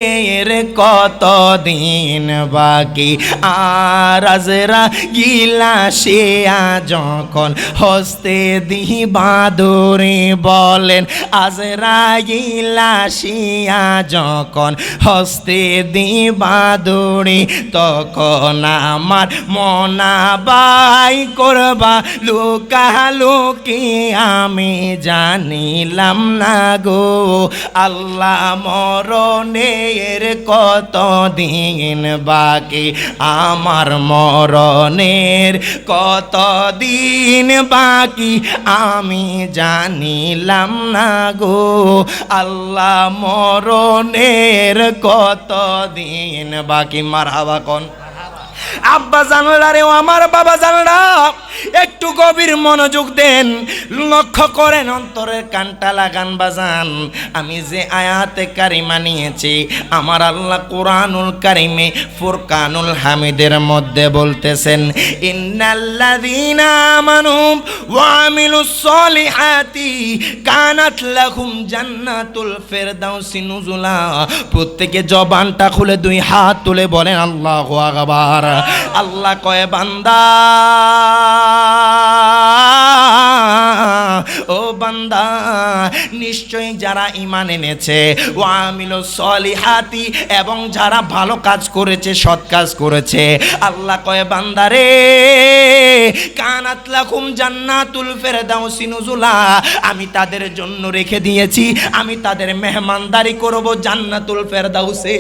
এর কত দিন বাকি আর আজরাইল আসিয়া যখন হস্তে দিবা দড়ি বলেন আজরাইল আসিয়া যখন হস্তে দিবা দড়ি তখন আমার মনাবাই করবা লুকালুকি আমি জানিলাম না গো আল্লাহ মরণে এর কত দিন বাকি আমার মরণের কত দিন বাকি আমি জানিলাম না গো আল্লাহ মরণের কত দিন বাকি মারহাবা কোন আব্বা জানলা রে আমার বাবা জানলা একটু গভীর মনোযোগ দেন লক্ষ্য করেন অন্তরের কানটা লাগান বাজান আমি যে আয়াতে কারিমা নিয়েছি আমার আল্লাহ কোরআনুল কারিমে ফুরকানুল হামিদের মধ্যে বলতেছেন ইন্নাল্লাযীনা আমানু ওয়া আমিলুস সলিহাতি কানাত লাহুম জান্নাতুল ফিরদাউসি নুজুলা প্রত্যেকে জবানটা খুলে দুই হাত তুলে বলেন আল্লাহু আকবার আল্লাহ কয় বান্দা ও বান্দা নিশ্চয়ই যারা ঈমান এনেছে ওয়া আমিলুস সলিহাতি এবং যারা ভালো কাজ করেছে সৎ কাজ করেছে আল্লাহ কয় বান্দারে কানাত লাকুম জান্নাতুল ফিরদাউসি নুজুলা আমি তাদের জন্য রেখে দিয়েছি আমি তাদের মেহমানদারি করব জান্নাতুল ফিরদাউসে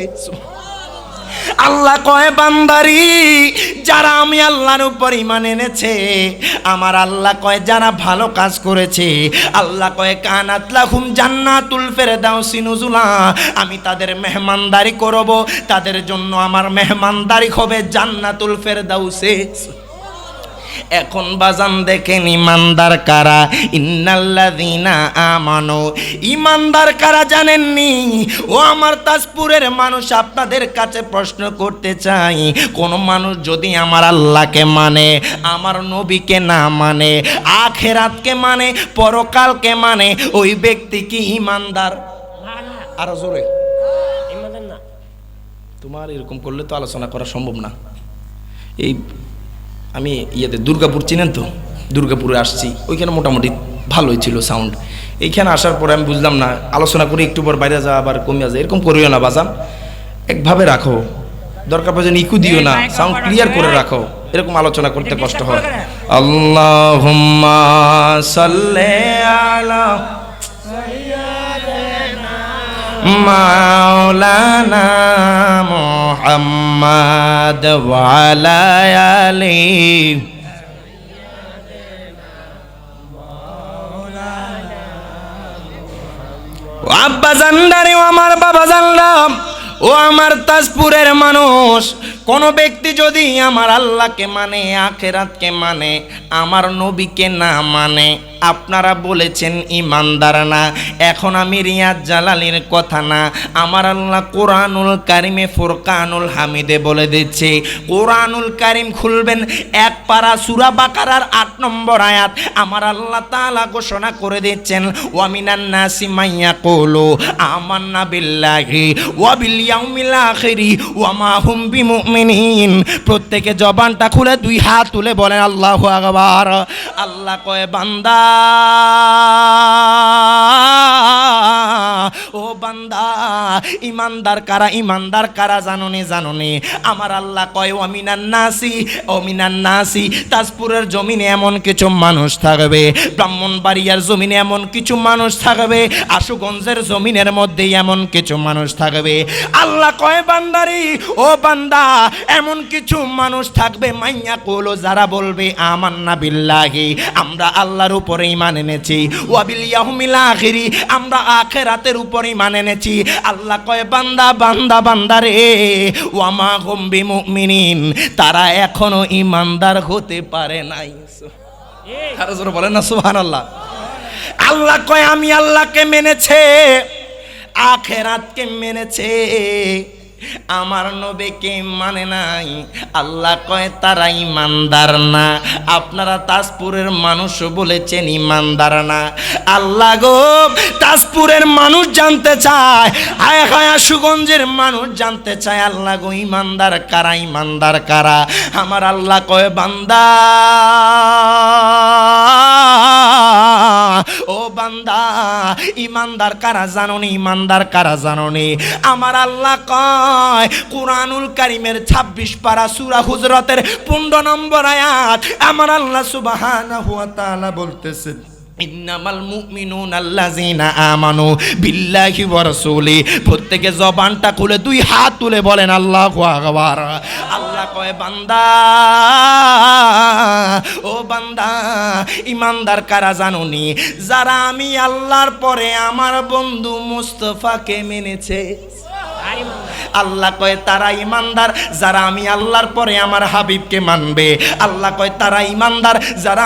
আল্লাহ কয় বান্দারি যারা আমি আল্লাহর উপর ঈমান এনেছে আমার আল্লাহ কয় যারা ভালো কাজ করেছে আল্লাহ কয় কানাত লাহুম জান্নাতুল ফিরদাউসি নুজুলা আমি তাদের মেহমানদারি করব তাদের জন্য আমার মেহমানদারি হবে জান্নাতুল ফিরদাউসে এখন বাজান দেখেন ইমানদার কারা ইন্নাল্লাযীনা আমানু ইমানদার কারা জানেননি ও আমার তাজপুরের মানুষ আপনাদের কাছে প্রশ্ন করতে চাই কোন মানুষ যদি আমার আল্লাহকে মানে আমার নবীকে না মানে আখিরাতকে মানে পরকালকে মানে ওই ব্যক্তি কি ইমানদার আর জোরে ইমানদার না তোমার এরকম করলে তো আলোচনা করা সম্ভব না এই আমি ইয়েতে দুর্গাপুর চিনেন তো দুর্গাপুরে আসছি ওইখানে মোটামুটি ভালোই ছিল সাউন্ড এইখানে আসার পরে আমি বুঝলাম না আলোচনা করে একটু পর বাইরে যাওয়া আবার কমিয়া যায় এরকম করিও না বাজান একভাবে রাখো দরকার পড়ে ইকু দিও না সাউন্ড ক্লিয়ার করে রাখো এরকম আলোচনা করতে কষ্ট হয় আল্লাহুম্মা সাল্লি আলা মাওলানা মুহাম্মদ ওয়া আলা আলিহি আব্বা জানদারি ও আমার বাবা জানলাম ও আমার তাজপুরের মানুষ কোন ব্যক্তি যদি আমার আল্লাহকে মানে আখিরাতকে মানে আমার নবীকে না মানে আপনারা বলেছেন ইমানদার না এখন আমি রিয়াজ জালালির কথা না আমার আল্লাহ কোরআনুল কারিমে ফুরকানুল হামিদে বলে দিচ্ছে কোরআনুল কারিম খুলবেন এক পারা সূরা বাকারার 8 নম্বর আয়াত আমার আল্লাহ তাআলা ঘোষণা করে দিচ্ছেন ওয়া মিনান নাসি মাইয়াকুলু আমান্না বিল্লাহি ওয়া বিল ইয়াউমিল আখিরি ওয়া মা হুম বিমুমিনিন প্রত্যেকে জবানটা খুলে দুই হাত তুলে বলেন আল্লাহু আকবার আল্লাহ কয় বান্দা ও বান্দা ইমানদার কারা জানোনি আমার আল্লাহ কয় ও মিনান নাসি তাজপুরের জমিনে এমন কিছু মানুষ থাকবে ব্রাহ্মণবাড়িয়ার জমিনে এমন কিছু মানুষ থাকবে আশুগঞ্জের জমিনের মধ্যে এমন কিছু মানুষ থাকবে আল্লাহ কয় বান্দারি ও বান্দা এমন কিছু মানুষ থাকবে মাইয়া কোলো যারা বলবে আমান্না বিল্লাহি আমরা আল্লাহর উপরে ঈমান এনেছি ওয়া বিল ইয়াউমিল আখিরি আমরা আখিরাতের উপরে ঈমান এনেছি আল্লাহ কয় বান্দা রে ওয়া মা হুম বিমুমিনিন তারা এখনো ঈমানদার হতে পারে নাই আর জোরে বলেন না সুবহানাল্লাহ আল্লাহ কয় আমি আল্লাহকে মেনেছে আখিরাতকে মেনেছে আমার নবীকে মানে নাই, আল্লাহ কয় তারা ইমানদার না। আপনারা তাজপুরের মানুষ বলেছেন ইমানদার না। আল্লাহ গো, তাজপুরের মানুষ জানতে চায়, হায়াশুগঞ্জের মানুষ জানতে চায়, আল্লাহ গো ইমানদার কারা, ইমানদার কারা? আমার আল্লাহ কয় বান্দা, ও বান্দা, ইমানদার কারা জানোনি? ইমানদার কারা জানোনি? আমার আল্লাহ কয় কুরআনুল কারীমের 26 পারা সূরা হুজরাতের 15 নম্বর আয়াত, আমার আল্লাহ সুবহানাহু ওয়া তাআলা বলতেছে ইন্নামাল মুমিনুনা আল্লাযিনা আমানু বিল্লাহি ওয়া রাসূলি। প্রত্যেকে জবানটা খুলে 2 হাত তুলে বলেন আল্লাহু আকবার। আল্লাহ কয় বান্দা, ও বান্দা, ইমানদার কারা জানোনি? যারা আমি আল্লাহর পরে আমার বন্ধু মুস্তাফাকে মেনেছে। আল্লাহ কয় তারা ইমানদার যারা আমি আল্লাহর পরে আমার হাবিবকে মানবে। আল্লাহ কয় তারা ইমানদার যারা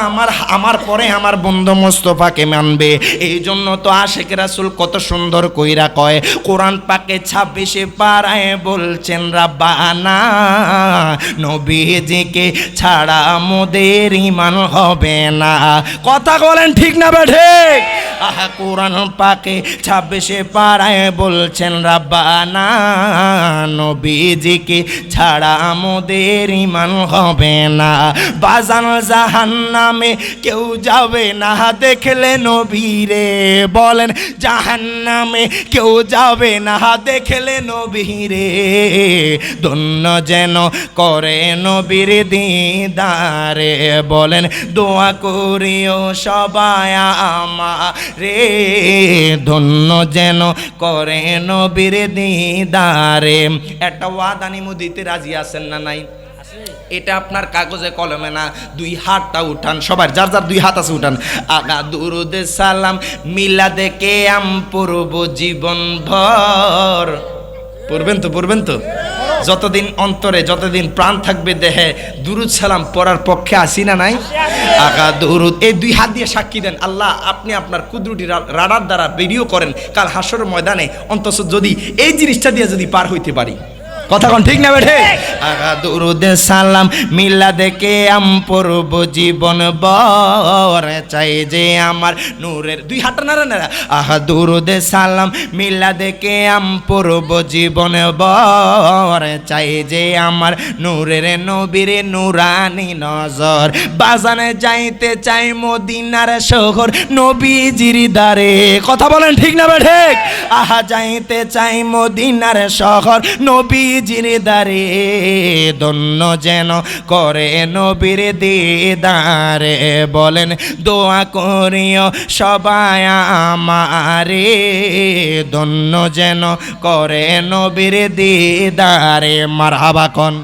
আমার পরে আমার বন্ধু মুস্তাফাকে মানবে। এই জন্য তো আশিক রাসূল কত সুন্দর কইরা কয়, কোরআন পাকে 26 পারায় বলছেন রাব্বানা নবীজিকে ছাড়া মোদের ঈমান হবে না। কথা বলেন ঠিক না বেঠে? আহা, কোরআন পাকে 26 পারায় বলছেন রাব্বানা নবীজিকে ছাড়া মোদের ঈমান হবে না। বাজান জাহান্নামে কেউ যাবে না দেখলে নবীরে, বলেন জাহান্নামে কেউ যাবে না দেখলে নবীরে। ধন্য যেন করে নবীর দিদারে, বলেন দোয়া করিও সবাই আমারে। ধন্য যেন করে নবীর দিদারে। একটা ওয়াদা নিমু দিতে রাজি আছেন না নাই? এটা আপনার কাগজে কলমে না, 2 হাতটা উঠান, সবার যার যার 2 হাত আছে উঠান। আগা দুরুদে সালাম মিলাদে কেয়াম পড়ব জীবন ভর। পড়বেন তো, পড়বেন তো? যতদিন অন্তরে, যতদিন প্রাণ থাকবে দেহে দুরুদ সালাম পড়ার পক্ষে আসি না নাই? আগা দুরুদ, এই 2 হাত দিয়ে সাক্ষী দেন আল্লাহ আপনি আপনার কুদরতি রাডার দ্বারা ভিডিও করেন, কাল হাসরের ময়দানে অন্তত যদি এই জিনিসটা দিয়ে যদি পার হইতে পারি। কথা কোন ঠিক না বেঠে? আগা দুরুদে সালাম মিলাদে কেয়াম পড়ব জীবন ভর, চাই যে আমার নূরের 2 হাতটা নাড়া নাড়া। আহা দুরুদে সালাম মিলাদে কেয়াম পড়ব জীবন ভর, চাই যে আমার নূরের নবীর নূরানি নজর। বাজানে যাইতে চাই মদিনার শহর নবীজির দারে। কথা বলেন ঠিক না বেঠে? আহা যাইতে চাই মদিনার শহর নবী জিরদারে। ধন্য যেন করে নবীর দিদারে, বলেন দোয়া করিও সবাই আমারে। ধন্য যেন করে নবীর দিদারে। মারহাবা কোন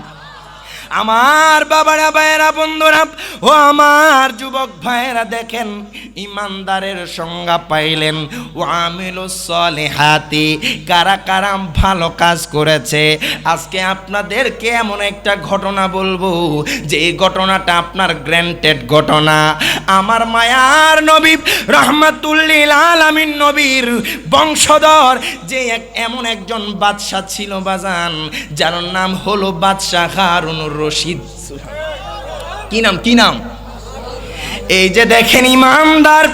আমার বাবারা, ভাইয়েরা, বন্ধুরা, ও আমার যুবক ভাইয়েরা, দেখেন ইমানদারের সংজ্ঞা পাইলেন। ও আমিলুস সলিহাতি, কারা কারা ভালো কাজ করেছে। আজকে আপনাদেরকে এমন একটা ঘটনা বলবো যে ঘটনাটা আপনার গ্র্যান্টেড ঘটনা। আমার মায়ার নবী রাহমাতুল্লিল আলামিন নবীর বংশধর যে এমন একজন বাদশা ছিল বাজান, যার নাম হলো বাদশাহ হারুনুর রশিদ। কি নাম? কি নাম? এই যে দেখেন ইমানদার,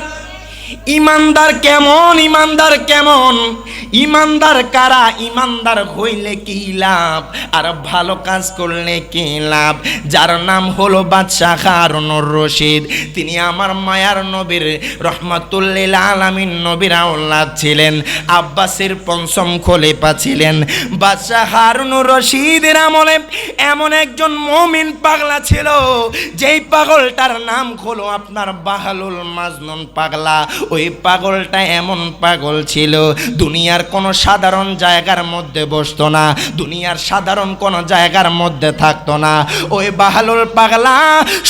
ইমানদার কেমন, ইমানদার কেমন, ইমানদার কারা, ইমানদার হইলে কি লাভ আর ভালো কাজ করলে কি লাভ। যার নাম হলো বাদশাহ হারুনুর রশিদ, তিনি আমার মায়ার নবীর রহমাতুল্লিল আলামিন নবীর আওলাদ ছিলেন, আব্বাসের 5ম খলিফা ছিলেন। বাদশাহ হারুনুর রশিদের আমলে এমন একজন মুমিন পাগলা ছিল, যেই পাগলটার নাম হলো আপনার বাহালুল মাজনুন পাগলা। ওই পাগলটা এমন পাগল ছিল, দুনিয়ার কোনো সাধারণ জায়গার মধ্যে বসতো না, দুনিয়ার সাধারণ কোনো জায়গার মধ্যে থাকতো না। ওই বাহালুল পাগলা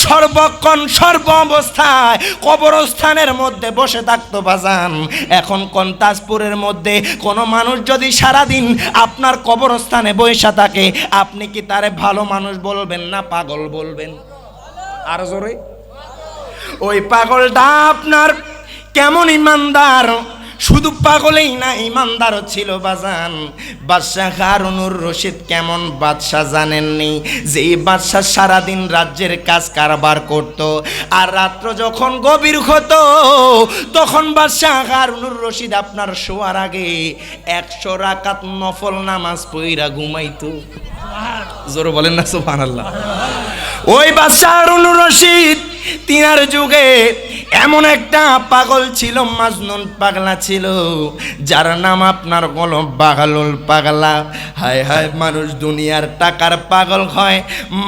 সর্বক্ষণ সর্ব অবস্থায় কবরস্থানের মধ্যে বসে থাকতো বাজান। এখন কোন তাজপুরের মধ্যে কোনো মানুষ যদি সারাদিন আপনার কবরস্থানে বসে থাকে, আপনি কি তারে ভালো মানুষ বলবেন না পাগল বলবেন? আর জোরে। ওই পাগলটা আপনার কেমন ইমানদার, শুধু পাগলেই না, ইমানদারও ছিল বাজান। বাদশাহ হারুনুর রশিদ কেমন বাদশাহ জানেননি? যেই বাদশাহ সারাদিন রাজ্যের কাজ কারবার করত, আর রাত্র যখন গভীর হতো তখন বাদশাহ হারুনুর রশিদ আপনার শোয়ার আগে 100 রাকাত নফল নামাজ পড়া ঘুমাইতো। জোরে বলেন না সুবহানাল্লাহ। ওই বাদশাহ হারুনুর রশিদ তিনার যুগে এমন একটা পাগল ছিল, মাজনুন পাগলা ছিল, যার নাম আপনার হলো বাহালুল পাগলা। হায় হায়, মানুষ দুনিয়ার টাকার পাগল হয়,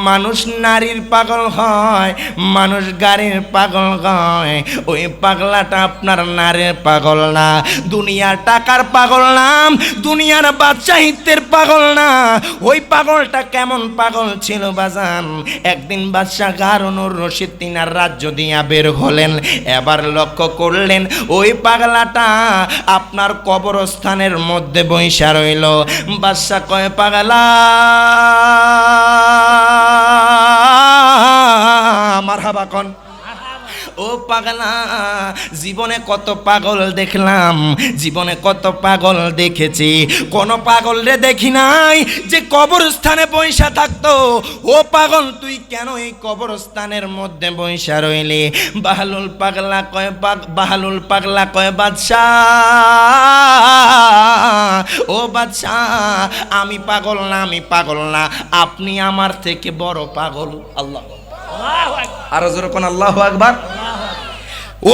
মানুষ নারীর পাগল হয়, মানুষ গাড়ির পাগল হয়, ওই পাগলাটা আপনার নারীর পাগল না, দুনিয়ার টাকার পাগল না, দুনিয়ার বাদশাহিত্যের পাগল না। ওই পাগলটা কেমন পাগল ছিল বাজান? একদিন বাদশাহ হারুনুর রশিদ তিনার রাজ্য দিয়া বের হলেন, এবার লক্ষ্য করলেন ওই পাগলাটা আপনার কবরস্থানের মধ্যে বইসা রইল। বাদশা কয়, পাগলা মারহাবা কোন। ও পাগলা, জীবনে কত পাগল দেখলাম, জীবনে কত পাগল দেখেছি, কোন পাগল রে দেখি নাই যে কবরস্থানে বইসা থাকতো। ও পাগল, তুই কেন এই কবরস্থানের মধ্যে বইসা রইলি? বাহালুল পাগলা কয়, বাহালুল পাগলা কয়, বাদশাহ, ও বাদশাহ, আমি পাগল না, আমি পাগল না, আপনি আমার থেকে বড় পাগল। আল্লাহ, আরো জোরে কোন আল্লাহু আকবার।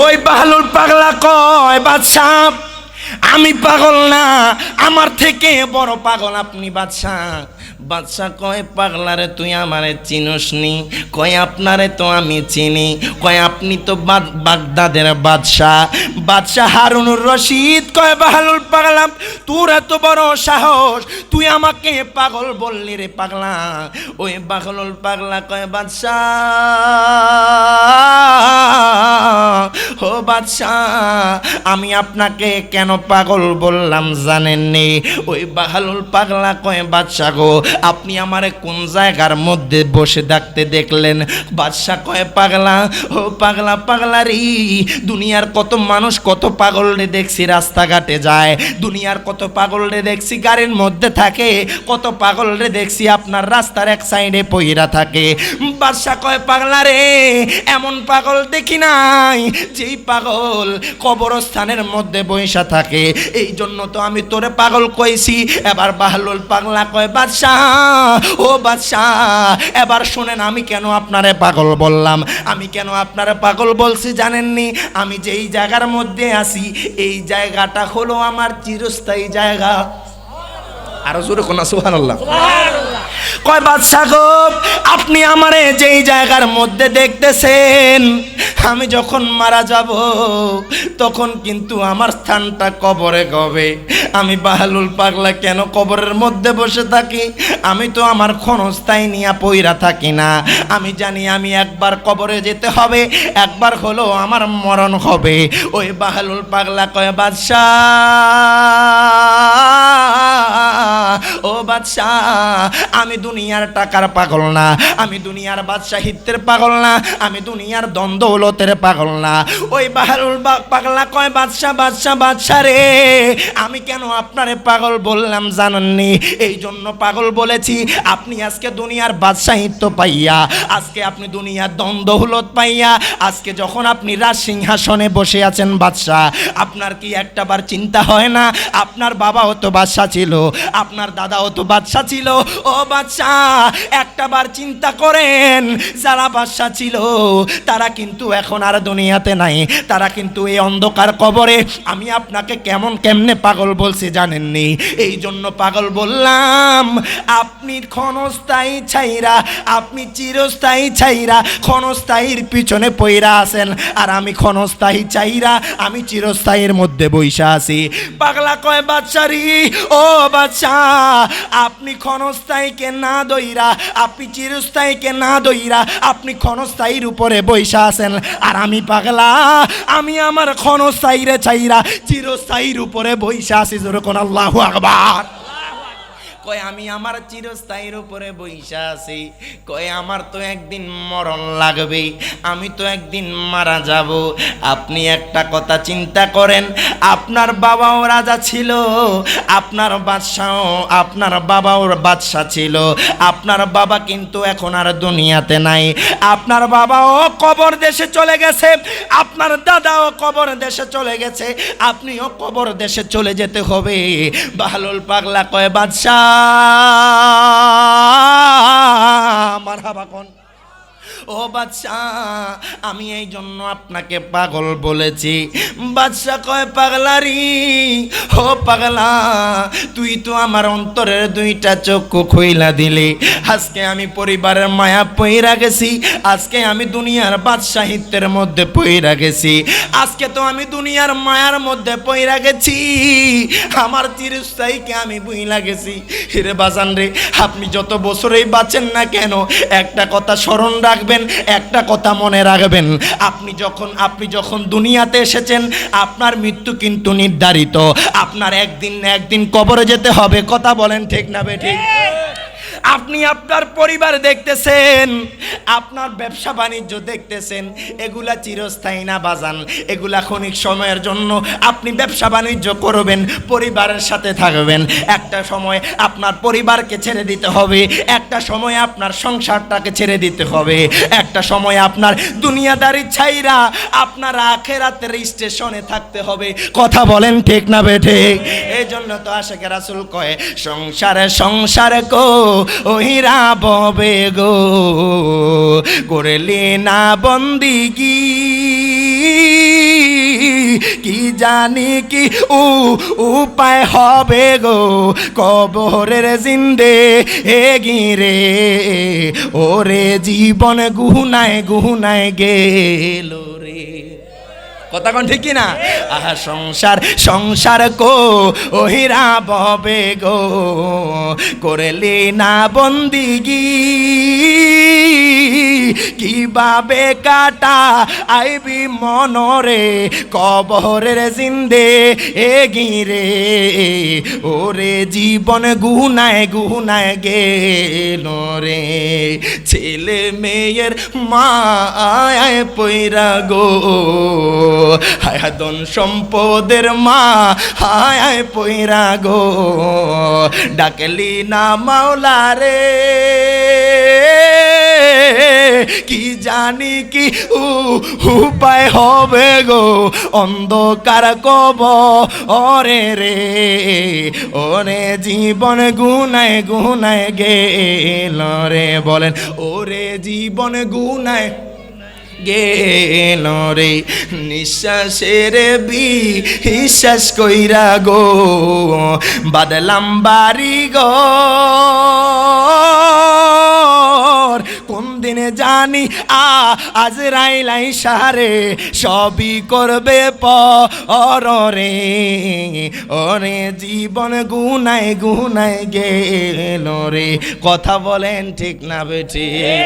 ওই বাহালুল পাগলা কয়, বাদশাহ, আমি পাগল না, আমার থেকে বড় পাগল আপনি বাদশাহ। বাদশাহ কয়, পাগলারে তুই আমারে চিনসনি? কয়, আপনারে তো আমি চিনি। কয়, আপনি তো বাগদাদের বাদশাহ। বাদশাহ হারুনুর রশিদ কয়, বাহালুল পাগলা, তোর এত বড় সাহস, তুই আমাকে পাগল বললি রে পাগলা? ওই বাহালুল পাগলা কয়, বাদশাহ, ও বাদশাহ, আমি আপনাকে কেন পাগল বললাম জানেননি? ওই বাহালুল পাগলা কয়, বাদশাহ গো, আপনি আমারে কোন জায়গার মধ্যে বসে থাকতে দেখলেন? বাদশাহ কয়, পাগলা, ও পাগলা, পাগলা রে, দুনিয়ার কত মানুষ, কত পাগল রে দেখছি রাস্তাঘাটে যায়, দুনিয়ার কত পাগল রে দেখছি গাড়ির মধ্যে থাকে, কত পাগল রে দেখছি আপনার রাস্তার এক সাইডে পইরা থাকে। বাদশাহ কয়, পাগলা রে, এমন পাগল দেখি নাই যেই পাগল কবরস্থানের মধ্যে বইসা থাকে, এই জন্য তো আমি তোরে পাগল কইছি। এবার বাহালুল পাগলা কয়, বাদশাহ, ও বাদশাহ, এবার শুনেন আমি কেন আপনারে পাগল বললাম। আমি কেন আপনারে পাগল বলছি জানেননি? আমি যেই জায়গার মধ্যে আছি এই জায়গাটা হলো আমার চিরস্থায়ী জায়গা। আরো জোরে কোন সুবহানাল্লাহ। কয়, বাদশাহ গো, আপনি আমারে যেই জায়গার মধ্যে দেখতেছেন, আমি যখন মারা যাব তখন কিন্তু আমার স্থানটা কবরে হবে। আমি বাহালুল পাগলা কেন কবরের মধ্যে বসে থাকি? আমি তো আমার ক্ষণস্থায়ী নিয়ে পইরা থাকি না। আমি জানি আমি একবার কবরে যেতে হবে, একবার হলো আমার মরণ হবে। ওই বাহালুল পাগলা কয়, বাদশাহ, ও বাদশাহ, আমি দুনিয়ার টাকার পাগল না, আমি দুনিয়ার বাদশাহিত্যের পাগল না, আমি দুনিয়ার দ্বন্দ্বলতের পাগল না। ওই বাহালুল পাগলা কয়, বাদশাহ, বাদশাহ, বাদশাহ রে, আমি কেন আপনারে পাগল বললাম জানেননি? এই জন্য পাগল বলেছি, আপনি আজকে দুনিয়ার বাদশাহিত্য পাইয়া, আজকে আপনি দুনিয়ার দ্বন্দ্বলত পাইয়া, আজকে যখন আপনি রাজ সিংহাসনে বসে আছেন বাদশাহ, আপনার কি একটাবার চিন্তা হয় না আপনার বাবাও তো বাদশাহ ছিল, আপনার দাদাও তো বাদশাহ ছিল? ও বাদশাহ, একটাবার চিন্তা করেন, যারা বাদশাহ ছিল তারা কিন্তু এখন আর দুনিয়াতে নাই, তারা কিন্তু এই অন্ধকার কবরে। আমি আপনাকে কেমনে পাগল বলছি জানেননি? এই জন্য পাগল বললাম, আপনি ক্ষণস্থায়ী ছাইরা, আপনি চিরস্থায়ী ছাইরা ক্ষণস্থায়ীর পিছনে পইরা আছেন, আর আমি ক্ষণস্থায়ী চাইরা আমি চিরস্থায়ীর মধ্যে বইসা আছি। পাগলা কয়, বাদশারি, ও বাদশাহ, আপনি ক্ষণস্থায়ীকে না দইরা, আপনি চিরস্থায়ীকে না দইরা আপনি ক্ষণস্থায়ীর উপরে বইসা আছেন, আর আমি পাগলা, আমি আমার ক্ষণস্থায়ীরে চাইরা চিরস্থায়ীর উপরে বইসা আছি। যেরকম আল্লাহু আকবার। কয় আমি আমার চিরস্থায়ীর উপরে বইসা আছি, কয় আমার তো একদিন মরণ লাগবে, আমি তো একদিন মারা যাব। আপনি একটা কথা চিন্তা করেন, আপনার বাবাও রাজা ছিল, আপনার বাবাও বাদশা ছিল, আপনার বাবা কিন্তু এখন আর দুনিয়াতে নাই, আপনার বাবাও কবর দেশে চলে গেছে, আপনার দাদাও কবর দেশে চলে গেছে, আপনিও কবর দেশে চলে যেতে হবে। বাহলুল পাগলা কয় বাদশা মারহাবা কোন, ও বাদশাহ আমি এই জন্য আপনাকে পাগল বলেছি। বাদশাহ কয় পাগলারি, ও পাগলা তুই তো আমার অন্তরের দুইটা চক্ষু খুইলা দিলি, আজকে আমি পরিবারের মায়া পইরা গেছি, আজকে আমি দুনিয়ার বাদশাহিত্যের মধ্যে পইরা গেছি, আজকে তো আমি দুনিয়ার মায়ার মধ্যে পইরা গেছি, আমার চিরস্থায়ীকে আমি বুইলা গেছি। হিরে বাজান রে, আপনি যত বছরেই বাঁচেন না কেন একটা কথা স্মরণ রাখবেন, একটা কথা মনে রাখবেন, আপনি যখন দুনিয়াতে এসেছেন আপনার মৃত্যু কিন্তু নির্ধারিত, আপনার একদিন না একদিন কবরে যেতে হবে। কথা বলেন ঠিক না বেঠিক? আপনি আপনার পরিবার দেখতেছেন, আপনার ব্যবসা বাণিজ্য দেখতেছেন, এগুলা চিরস্থায়ী না বাজান, এগুলা ক্ষণিক সময়ের জন্য। আপনি ব্যবসা বাণিজ্য করবেন, পরিবারের সাথে থাকবেন, একটা সময় আপনার পরিবারকে ছেড়ে দিতে হবে, একটা সময় আপনার সংসারটাকে ছেড়ে দিতে হবে, একটা সময় আপনার দুনিয়াদারি ছাইরা আপনার আখিরাতের স্টেশনে থাকতে হবে। কথা বলেন ঠিক না বেঠিক? এই জন্য তো আশিকে রাসূল কয় সংসারে কো ওহিরা ববে গো, করলি না বন্দিগি, কি জানি কি উপায় হবে গো, কবরের জিন্দে গিরে ওরে জীবন গুহুনায় গেল রে। কথা কোন ঠিক না? আহা সংসার কো ওহিরা ববে গো, করলি না বন্দিগি, কিভাবে কাটা আইবি মনরে, কবরের জিন্দে গিরে ওরে জীবন গুহুনায় গেল রে। ছেলে মেয়ের মায় পইরা গো, হায় ধন সম্পদের মা হায় পইরা গো, ডাকলি না মাওলা রে, কি জানি কি উপায় হবে গো, অন্ধকার কবরে রে ওরে জীবন গুনায় গেল রে। বলেন ওরে জীবন গুনায় গেল রে। নিঃশ্বাসের বিশ্বাস কইরা গো, বাদলাম বাড়ি গো, কোন দিনে জানি আজরাইল আইসারে সবই করবে পরে, ওরে জীবন গুনায় গেল রে। কথা বলেন ঠিক না বেঠিক?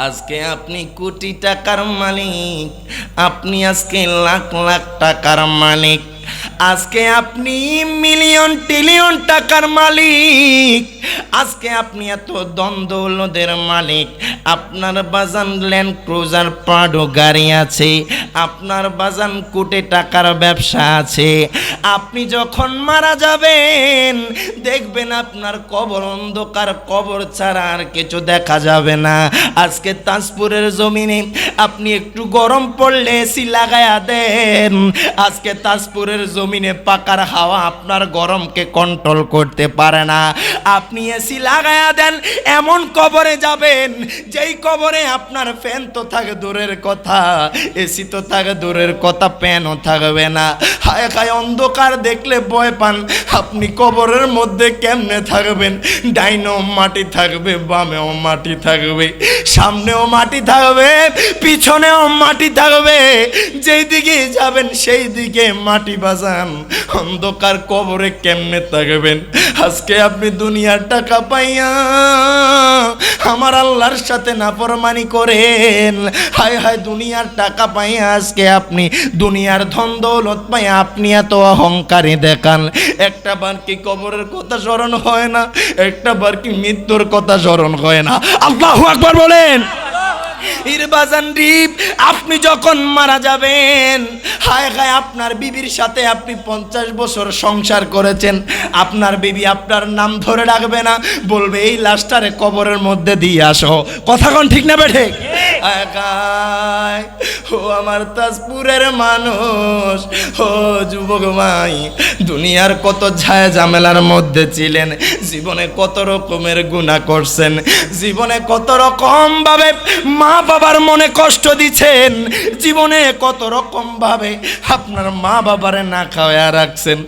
আজকে আপনি কোটি টাকার মালিক, আপনি আজকে লাখ টাকার মালিক, আজকে আপনি মিলিয়ন ট্রিলিয়ন টাকার মালিক, আজকে আপনি এত দ্বন্দ্বলদের মালিক, আপনার বাজান ল্যান্ড ক্রুজার প্রাডো গাড়ি আছে, আপনার বাজান কোটি টাকার ব্যবসা আছে। আপনি যখন মারা যাবেন দেখবেন আপনার কবর অন্ধকার, কবর ছাড়া আর কিছু দেখা যাবে না। আজকে তাজপুরের জমিনে আপনি একটু গরম পড়লে এসি লাগায়া দেন, আজকে তাজপুরের জমিনে পাকার হাওয়া আপনার গরমকে কন্ট্রোল করতে পারে না। আপনি এসি লাগায়া দেন, এমন কবরে যাবেন যেই কবরে আপনার ফ্যান তো থাকে দূরের কথা, এসি তো থাকে দূরের কথা, ফ্যানও থাকবে না। হায় হায় অন্ধকার দেখলে ভয় পান, আপনি কবরের মধ্যে কেমনে থাকবেন? ডাইনেও মাটি থাকবে, বামেও মাটি থাকবে, সামনেও মাটি থাকবে, পিছনেও মাটি থাকবে, যেই দিকে যাবেন সেই দিকে মাটি বাজান। অন্ধকার কবরে কেমনে থাকবেন? আজকে আপনি দুনিয়ার টাকা টাকা পাইয়া আমার আল্লাহর সাথে নাফরমানি করেন। হায় হায়, দুনিয়ার টাকা পাইয়া আজকে আপনি দুনিয়ার ধন দৌলত পাইয়া আপনি এত অহংকারী দেখান। একটা বার কি কবরের কথা স্মরণ হয় না? একটা বার কি মৃত্যুর কথা স্মরণ হয় না? আল্লাহু আকবার বলেন। ইরবাজান রিপ, আপনি যখন মারা যাবেন, হায় হায়, আপনার বিবির সাথে আপনি 50 বছর সংসার করেছেন, আপনার বিবি আপনার নাম ধরে ডাকবে না, বলবে এই লাশটারে কবরের মধ্যে দিয়ে আসো। কথা কোন ঠিক না বেঠে? ও আমার তাজপুরের মানুষ, ও যুবক ভাই, দুনিয়ার কত ঝায় ঝামেলার মধ্যে ছিলেন, জীবনে কত রকমের গুনাহ করছেন, জীবনে কত রকম ভাবে মা বাবার মনে কষ্ট দিচ্ছেন, জীবনে কত রকম ভাবে আপনার মা বাবারে না খাওয়া রাখছেন,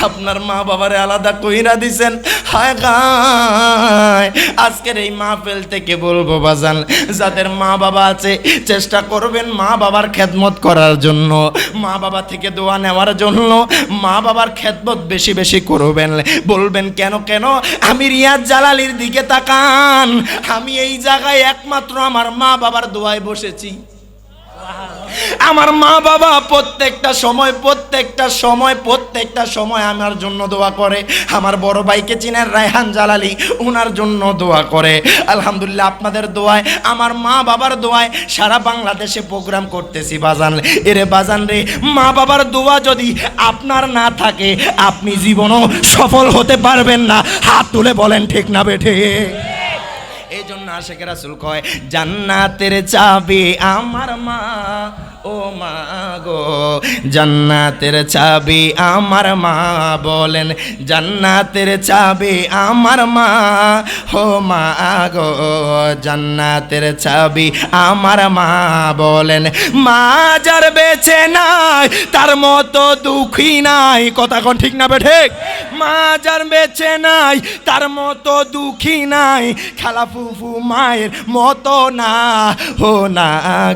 আপনার মা বাবারে আলাদা কইরা দিছেন। হায় গায়, আজকের এই মাহফিল থেকে বলবো বাজান, যাদের মা বাবা আছে চেষ্টা করবেন মা বাবার খেদমত করার জন্য, মা বাবা থেকে দোয়া নেওয়ার জন্য, মা বাবার খেদমত বেশি বেশি করবেন। বলবেন কেন কেন? আমি রিয়াজ জালালির দিকে তাকান, আমি এই জায়গায় একমাত্র আমার মা বাবার দোয়ায় বসেছি। আমার মা বাবা প্রত্যেকটা সময় আমার জন্য দোয়া করে। আমার বড় ভাইকে চিনেন, রায়হান জালালি, ওনার জন্য দোয়া করে। আলহামদুলিল্লাহ, আপনাদের দোয়ায়, আমার মা বাবার দোয়ায় সারা বাংলাদেশে প্রোগ্রাম করতেছি বাজান। এরে বাজান রে, মা বাবার দোয়া যদি আপনার না থাকে, আপনি জীবনও সফল হতে পারবেন না। হাত তুলে বলেন ঠিক না বেঠে? এই জন্য আশিক রাসূল কয়, জান্নাতের চাবি আমার মা, ও মা গো, জান্নাতের চাবি আমার মা, বলেন জান্নাতের চাবি আমার মা, ও মা গো, জান্নাতের চাবি আমার মা, বলেন মা যার বেঁচে নাই তার মতো দুঃখী নাই। কথা কোন ঠিক না বেঠে? মা যার বেঁচে নাই তার মতো দুঃখী নাই, খালা ফুফু মায়ের মতো না, ও না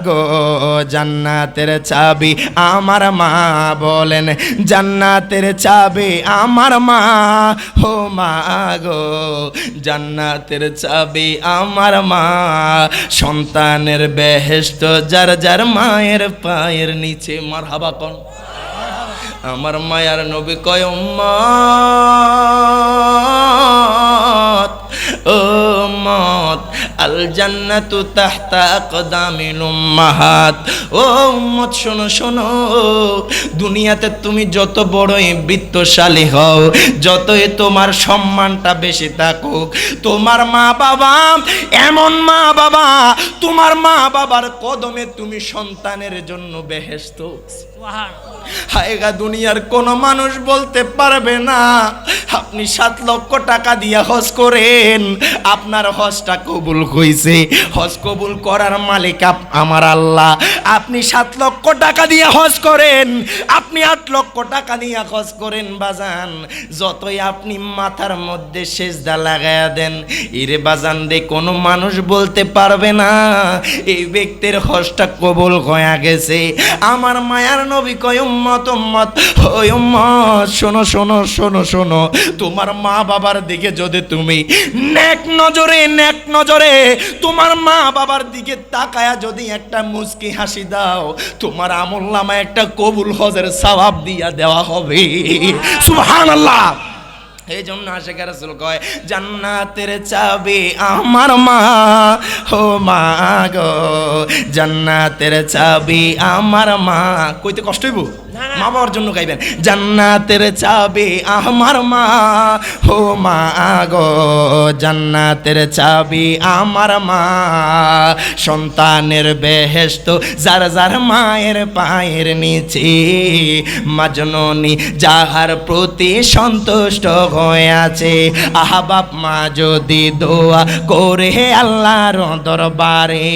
গো, জান্নাতের চাবি আমার মা, বলেন জান্নাতের চাবি আমার মা, ও মা গো, জান্নাতের চাবি আমার মা, সন্তানের বেহেশত যার যার মায়ের পায়ের নিচে। মারহাবা কোন? আমার মায়ার নবী কয়, উম্মত ও উম্মত, আল জান্নাতু তাহতা আকদামিল উম্মাহাত। ও উম্মত, শোনো শোনো, দুনিয়াতে তুমি যত বড়ই বিত্তশালী হও, যতই তোমার সম্মানটা বেশি থাকুক, তোমার মা বাবা এমন মা বাবা, তোমার মা বাবার কদমে তুমি সন্তানের জন্য বেহেশত। হায়গা, দুনিয়ার কোন মানুষ বলতে পারবে না আপনি 7 লক্ষ টাকা দিয়ে হজ করেন, আপনার হজটা কবুল হয়েছে। হজ কবুল করার মালিক আমার আল্লাহ। আপনি 7 লক্ষ টাকা দিয়ে হজ করেন, আপনি 8 লক্ষ টাকা দিয়ে হজ করেন বাজান, যতই আপনি মাথার মধ্যে সেজদা লাগায়া দেন, ইরে বাজান রে, কোনো মানুষ বলতে পারবে না এই ব্যক্তির হজটা কবুল হয়ে গেছে। আমার মায়ার নবী কয়, উম্মত উম্মত, ওই উম্মত, শোনো শোনো শোনো শোনো, তোমার মা বাবার দিকে যদি তুমি নেক নজরে তোমার মা বাবার দিকে তাকায়া যদি একটা মুস্কি হাসি দাও, তোমার আমলনামায় একটা কবুল হজের সওয়াব দিয়া দেওয়া হবে। সুবহানাল্লাহ। এই জন্য আশিক রাসূল কয়, জান্নাতের চাবি আমার মা, ও মা গো, জান্নাতের চাবি আমার মা। কইতে কষ্ট হইব? মা বাবার জন্য গাইবেন, জান্নাতের চাবি আমার মা, ও মা গো, জান্নাতের চাবি আমার মা, সন্তানের বেহেশত যার যার মায়ের পায়ের নিচে, মা জননী যাহার প্রতি সন্তুষ্ট হয়ে আছে। আহা বাপ মা যদি দোয়া করে আল্লাহর দরবারে,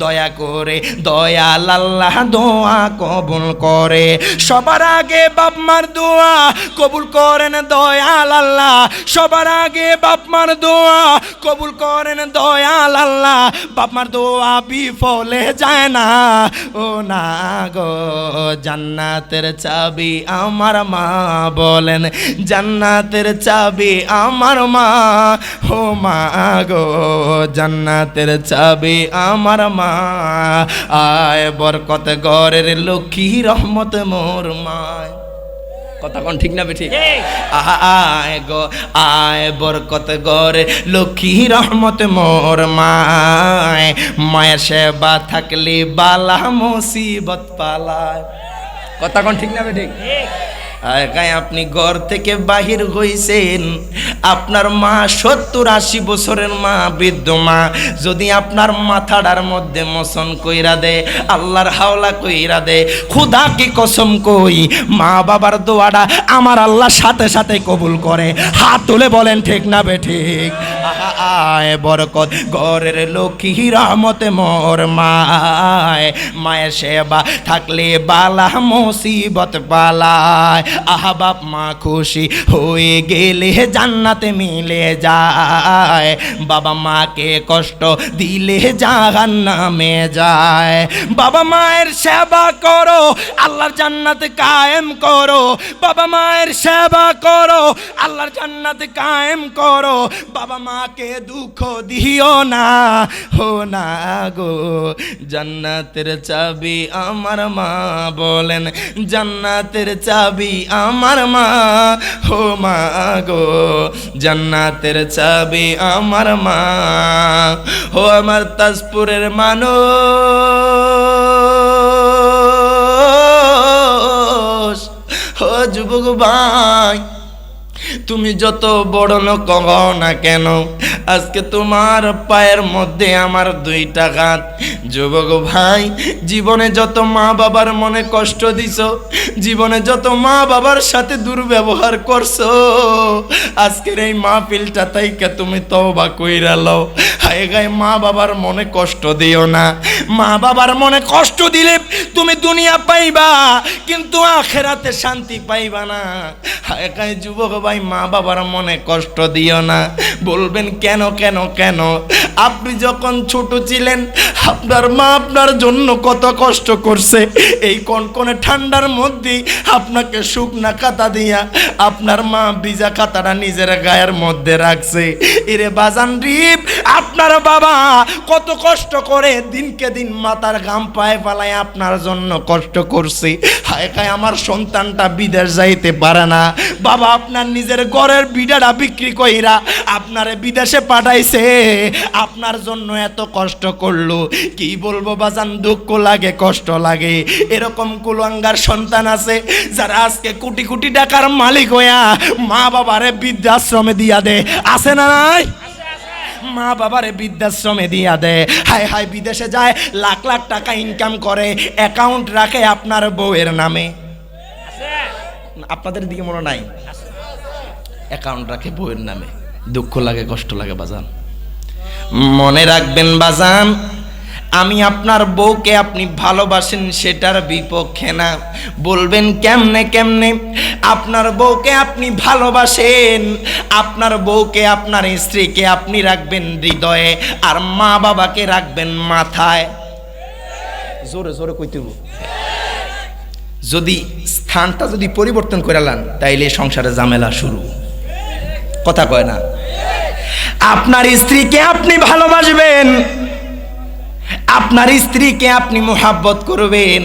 দয়া করে দয়াল আল্লাহ দোয়া কবুল করে। করে। সবার আগে বাপ মার দোয়া কবুল করেন দয়াল আল্লাহ, সবার আগে বাপ মার দোয়া কবুল করেন দয়াল আল্লাহ। বাপ মার দোয়া বিফলে যায় না, ও না গো জান্নাতের চাবি আমার মা, বলেন জান্নাতের চাবি আমার মা, ও মা গো জান্নাতের চাবি আমার মা। আয় বরকত গরের লক্ষ্মী রহমত মোর মায়। কথা কোন ঠিক না বেঠিক? আয় গো আয় বরকত গরে লক্ষ্মী রহমত মোর মায়। মায়ের সেবা থাকলে বালা মুসিবত পালায়। কথা কোন ঠিক না বেঠিক? আপনি ঘর থেকে বাহির হইছেন, আপনার মা 70-80 বছরের মা, বৃদ্ধ মা, যদি আপনার মাথাটার মধ্যে মোচন কইরা দে, আল্লাহর হাওলা কইরা দে, খুদা কি কসম কই মা বাবার দোয়াটা আমার আল্লাহ সাথে সাথে কবুল করে। হাত তুলে বলেন ঠিক না বেঠিক? আয় বরকত ঘরের লক্ষ্মী রহমতে মোর মায়। মায়ের সেবা থাকলে বালা মুসিবত পালায়। আহা বাপ মা খুশি হয়ে গেলে জান্নাতে মিলে যায়, বাবা মাকে কষ্ট দিলে জাহান্নামে যায়। বাবা মায়ের সেবা করো আল্লাহর জান্নাত কায়েম করো, বাবা মায়ের সেবা করো আল্লাহর জান্নাত কায়েম করো। বাবা মাকে দুঃখ দিও না, হো না গো জান্নাতের চাবি আমার মা, বলেন জান্নাতের চাবি আমার মা, হো মা গো জান্নাতের চাবি আমার মা। হো আমার তাজপুরের মানুষ, হো যুবক ভাই, তুমি যত বড় লোক হও না কেন, আজকে তোমার পায়ের মধ্যে আমার 2টা হাত। যুবক ভাই, জীবনে যত মা বাবার মনে কষ্ট দিছো, জীবনে যত মা বাবার সাথে দুর্ব্যবহার করছো, আজকের এই মাহফিলটা তাইকে তুমি তওবা কইরা লও। হায় গায় মা বাবার মনে কষ্ট দিও না। মা বাবার মনে কষ্ট দিলে তুমি দুনিয়া পাইবা কিন্তু আখেরাতে শান্তি পাইবা না। হায় গায় যুবক ভাই, মা বাবার মনে কষ্ট দিও না। বলবেন কেন কেন কেন? আপনি যখন ছোট ছিলেন আপনার মা আপনার জন্য কত কষ্ট করছে। এই কনকনে ঠান্ডার মধ্যে আপনাকে শুকনা কাতা দিয়া আপনার মা ভিজা কাতাটা নিজের গায়ের মধ্যে রাখছে। এরে বাজান রিপ, আপনার বাবা কত কষ্ট করে দিনকে দিন মাথার ঘাম পায়ে পালায় আপনার জন্য কষ্ট করছে। হায় হায় আমার সন্তানটা বিদেশ যাইতে পারে না, বাবা আপনার নিজের ঘরের বিড়াটা বিক্রি কইরা আপনারে বিদেশে পাঠাইছে, আপনার জন্য এত কষ্ট করলো। কি বলবো বাজান, দুঃখ লাগে, কষ্ট লাগে। এরকম কুলাঙ্গার সন্তান আছে যারা আজকে কোটি কোটি টাকার মালিক হইয়া মা বাবারে বৃদ্ধাশ্রমে দিয়া দে, আছে না নাই? মা বাবারে বৃদ্ধাশ্রমে দিয়া দেয়। হায় হায় বিদেশে যায়, লাখ লাখ টাকা ইনকাম করে, অ্যাকাউন্ট রাখে আপনার বউয়ের নামে। আপনাদের দিকে মনে নাই? অ্যাকাউন্ট রাখে বউয়ের নামে। দুঃখ লাগে, কষ্ট লাগে বাজান। মনে রাখবেন বাজান, আমি আপনার বউকে আপনি ভালোবাসেন সেটার বিপক্ষে না। বলবেন কেমনে কেমনে? আপনার বউকে আপনি ভালোবাসেন, আপনার বউকে আপনার স্ত্রীকে আপনি রাখবেন হৃদয়ে, আর মা বাবাকে রাখবেন মাথায়। জোরে জোরে কইতে হবে। যদি স্থানটা যদি পরিবর্তন করে লান তাইলে সংসারে ঝামেলা শুরু। কথা কয় না? আপনার স্ত্রীকে আপনি ভালোবাসবেন, আপনার স্ত্রীকে আপনি মোহাব্বত করবেন,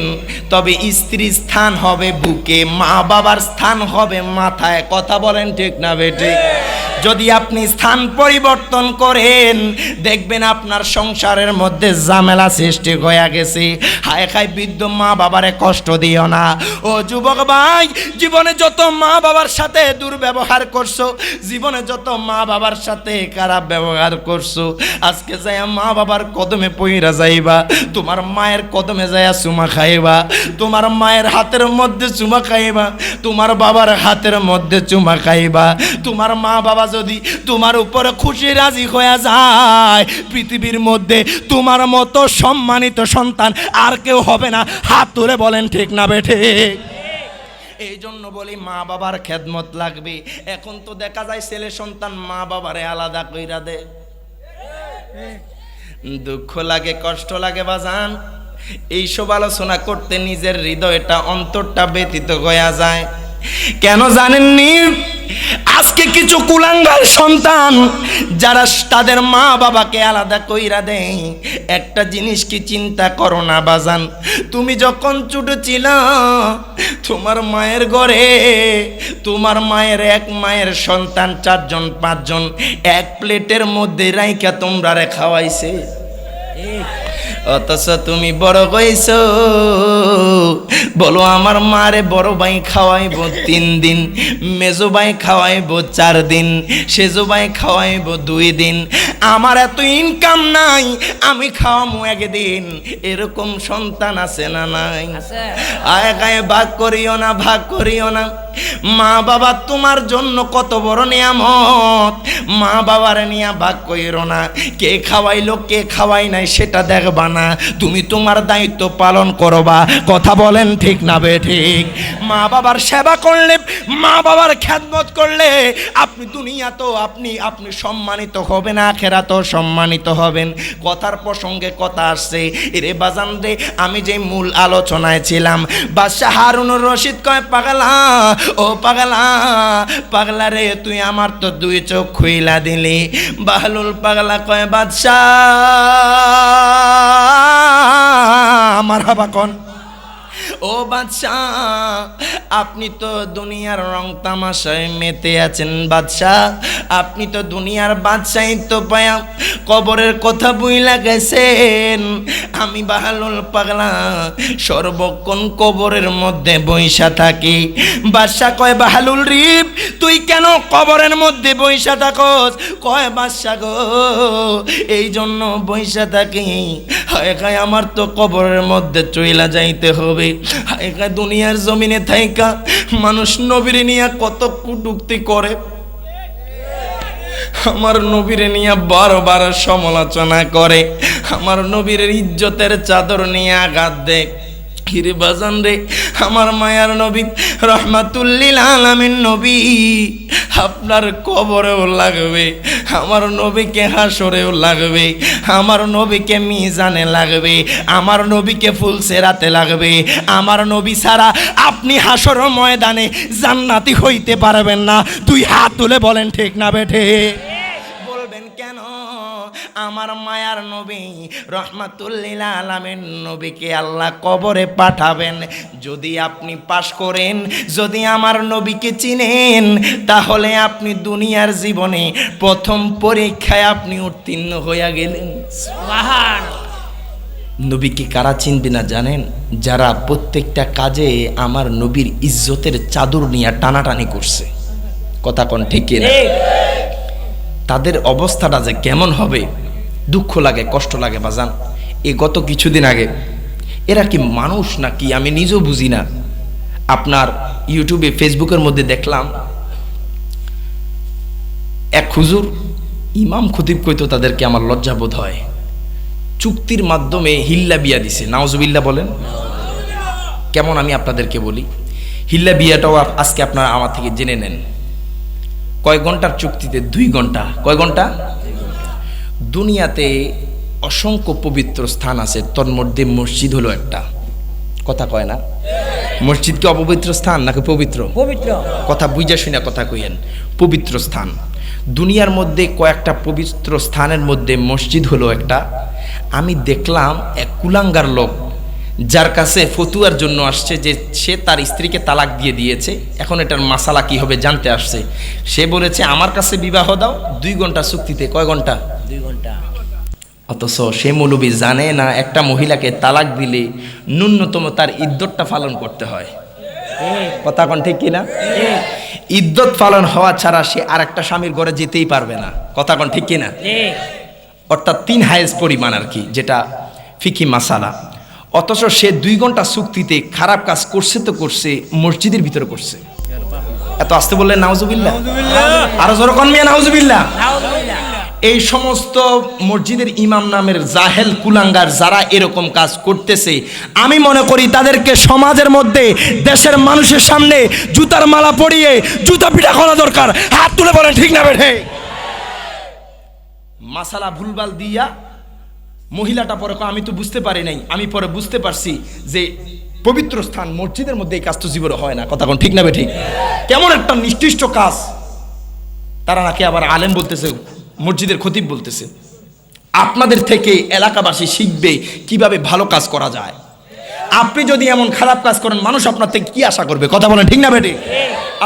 তবে স্ত্রীর স্থান হবে বুকে, মা বাবার স্থান হবে মাথায়। কথা বলেন ঠিক না বেঠিক? যদি আপনি স্থান পরিবর্তন করেন দেখবেন আপনার সংসারের মধ্যে ঝামেলা সৃষ্টি হয়ে গেছে। হায় হায় বৃদ্ধ মা বাবারে কষ্ট দিও না। ও যুবক ভাই, জীবনে যত মা বাবার সাথে দুর্ব্যবহার করছো, জীবনে যত মা বাবার সাথে খারাপ ব্যবহার করছো, আজকে যাই মা বাবার কদমে পইরা যাই খাইবা, তোমার মায়ের কদমে যায় চুমা খাইবা, তোমার মায়ের হাতের মধ্যে চুমা খাইবা, তোমার বাবার হাতের মধ্যে চুমা খাইবা। তোমার মা বাবা যদি তোমার উপরে খুশি রাজি হয়ে যায়, পৃথিবীর মধ্যে তোমার মতো সম্মানিত সন্তান আর কেউ হবে না। হাত তুলে বলেন ঠিক না বেঠে? এই জন্য বলি মা বাবার খেদমত লাগবে। এখন তো দেখা যায় ছেলে সন্তান মা বাবারে আলাদা কইরা দেয়। দুঃখ লাগে, কষ্ট লাগে বাজান। এইসব আলোচনা করতে নিজের হৃদয়টা অন্তরটা ব্যথিত হয়ে যায়। কেন জানেননি? আজকে কিছু কুলাঙ্গার সন্তান যারা তাদের মা বাবাকে আলাদা কইরা দেয়। একটা জিনিস কি চিন্তা করো না বাজান, তুমি যখন ছোট ছিল তোমার মায়ের ঘরে তোমার মায়ের এক মায়ের সন্তান 4 জন 5 জন এক প্লেটের মধ্যে রাইখা তোমরা রে খাওয়াইছে। অথচ তুমি বড় হইছো, বলো আমার মারে বড় ভাই খাওয়াইব 3 দিন, মেজো ভাই খাওয়াইব 4 দিন, সেজো ভাই খাওয়াইব 2 দিন। আমার এত ইনকাম নাই, আমি খাওয়ামু 1 দিন। এরকম সন্তান আছে না নাই? আয় গায়ে ভাগ করিও না, ভাগ করিও না। মা বাবা তোমার জন্য কত বড় নিয়ামত, মা বাবার নিয়ে ভাগ কইরো না। কে খাওয়াইলো কে খাওয়াই নাই সেটা দেখবা না, তুমি তোমার দায়িত্ব পালন করবা। কথা বলেন ঠিক না বে ঠিক? মা বাবার সেবা করলে, মা বাবার খেদমত করলে আপনি দুনিয়াতেও আপনি সম্মানিত হবেন, আখিরাতেও সম্মানিত হবেন। কথার প্রসঙ্গে কথা আসছে এরে বাজান রে, আমি যে মূল আলোচনায় ছিলাম। বাদশা হারুনুর রশিদ কয় পাগলা, ও পাগলা, পাগলা রে তুই আমার তো 2 চোখ খুইলা দিলি। বাহলুল পাগলা কয় বাদশা মারহাবা কোন? ও বাদশাহ, আপনি তো দুনিয়ার রং তামাশায় মেতে আছেন বাদশাহ, আপনি তো দুনিয়ার বাদশাহিত্ব পায়া কবরের কথা বুইলা গেছেন। আমি বাহালুল পাগলা সর্বক্ষণ কবরের মধ্যে বইসা থাকি। বাদশাহ কয় বাহালুল রিপ তুই কেন কবরের মধ্যে বইসা থাকস? কয় বাদশাহ গো এই জন্য বইসা থাকি, হায় হায় আমার তো কবরের মধ্যে চইলা যাইতে হবে। হায় হায় দুনিয়ার জমিনে থাইকা মানুষ নবীরে নিয়ে কত কটূক্তি করে, আমার নবীরে নিয়ে বারবার সমালোচনা করে, আমার নবীর ইজ্জতের চাদর নিয়ে আঘাত দেয়। হিরে বাজান রে, আমার মায়ার নবী রহমাতুল্লিল আলামিন নবী আপনার কবরেও লাগবে, আমার নবীকে হাসরেও লাগবে, আমার নবীকে মিজানে লাগবে, আমার নবীকে ফুলসেরাতে লাগবে। আমার নবী ছাড়া আপনি হাসর ময়দানে জান্নাতি হইতে পারবেন না। 2 হাত তুলে বলেন ঠিক না বেঠে? বলবেন কেন? আমার মায়ার নবী রহমাতুল্লিল আলামিন নবীকে আল্লাহ কবরে পাঠাবেন। যদি আপনি পাশ করেন, যদি আমার নবীকে চিনেন, তাহলে আপনি দুনিয়ার জীবনে প্রথম পরীক্ষায় আপনি উত্তীর্ণ হইয়া গেলেন। নবীকে কারা চিনবে না জানেন? যারা প্রত্যেকটা কাজে আমার নবীর ইজ্জতের চাদর নিয়ে টানাটানি করছে। কথা কোন ঠিক না? তাদের অবস্থাটা যে কেমন হবে, দুঃখ লাগে, কষ্ট লাগে বাজান। এই গত কিছুদিন আগে, এরা কি মানুষ নাকি আমি নিজেও বুঝি না, আপনার ইউটিউবে ফেসবুকের মধ্যে দেখলাম এক হুজুর ইমাম খতিব কইতো, তাদেরকে আমার লজ্জা বোধ হয়, চুক্তির মাধ্যমে হিল্লা বিয়া দিছে। নাউজুবিল্লাহ বলেন। কেমন আমি আপনাদেরকে বলি, হিল্লা বিয়াটাও আজকে আপনারা আমার থেকে জেনে নেন। কয় ঘন্টার চুক্তিতে? 2 ঘন্টা। কয় ঘন্টা? দুনিয়াতে অসংখ্য পবিত্র স্থান আছে, তোর মধ্যে মসজিদ হলো একটা। কথা কয় না? মসজিদ কি অপবিত্র স্থান নাকি পবিত্র? পবিত্র। কথা বুঝা শুনে কথা কইেন, পবিত্র স্থান। দুনিয়ার মধ্যে কয়েকটা পবিত্র স্থানের মধ্যে মসজিদ হলো একটা। আমি দেখলাম এক কুলাঙ্গার লোক, যার কাছে ফতুয়ার জন্য আসছে যে সে তার স্ত্রীকে তালাক দিয়ে দিয়েছে, এখন এটার মাসালা কি হবে জানতে আসছে। সে বলেছে আমার কাছে বিবাহ দাও 2 ঘন্টা চুক্তিতে। কয় ঘন্টা? 2 ঘন্টা। অথচ সে মৌলবী জানে না একটা মহিলাকে তালাক দিলে ন্যূনতম তার ইদ্যতটা পালন করতে হয়। কথা কোন ঠিক কিনা? ইদ্যত পালন হওয়া ছাড়া সে আর একটা স্বামীর ঘরে যেতেই পারবে না। কথা কোন ঠিক কিনা? অর্থাৎ 3 হায়েজ পরিমাণ আর কি, যেটা ফিকি মাসালা, অথচ সে 2 ঘন্টা চুক্তিতে খারাপ কাজ করছে তো করছে, মসজিদের ভিতরে করছে। এত আসতে বললেন নাউজুবিল্লাহ, আরো জোরে কোন মিয়া নাউজুবিল্লাহ। এই সমস্ত মসজিদের ইমাম নামের জাহেল কুলাঙ্গার যারা এরকম কাজ করতেছে, আমি মনে করি তাদেরকে সমাজের মধ্যে দেশের মানুষের সামনে জুতার মালা পরিয়ে জুতা পিটা করা দরকার। হাত তুলে বলেন ঠিক না বেঠে? মাসালা ভুলভাল দিয়া মহিলাটা পরে আমি তো বুঝতে পারি নাই, আমি পরে বুঝতে পারছি যে পবিত্র স্থান মসজিদের মধ্যে এই কাজ তো জীবনে হয় না। কথা কোন ঠিক না বেঠে? কেমন একটা নিষ্কৃষ্ট কাজ। তারা নাকি আবার আলেম বলতেছে, মসজিদের খতিব বলতেছে। আপনাদের থেকে এলাকাবাসী শিখবে কিভাবে ভালো কাজ করা যায়। আপনি যদি এমন খারাপ কাজ করেন, মানুষ আপনার থেকে কি আশা করবে? কথা বলেন ঠিক না বেঠে?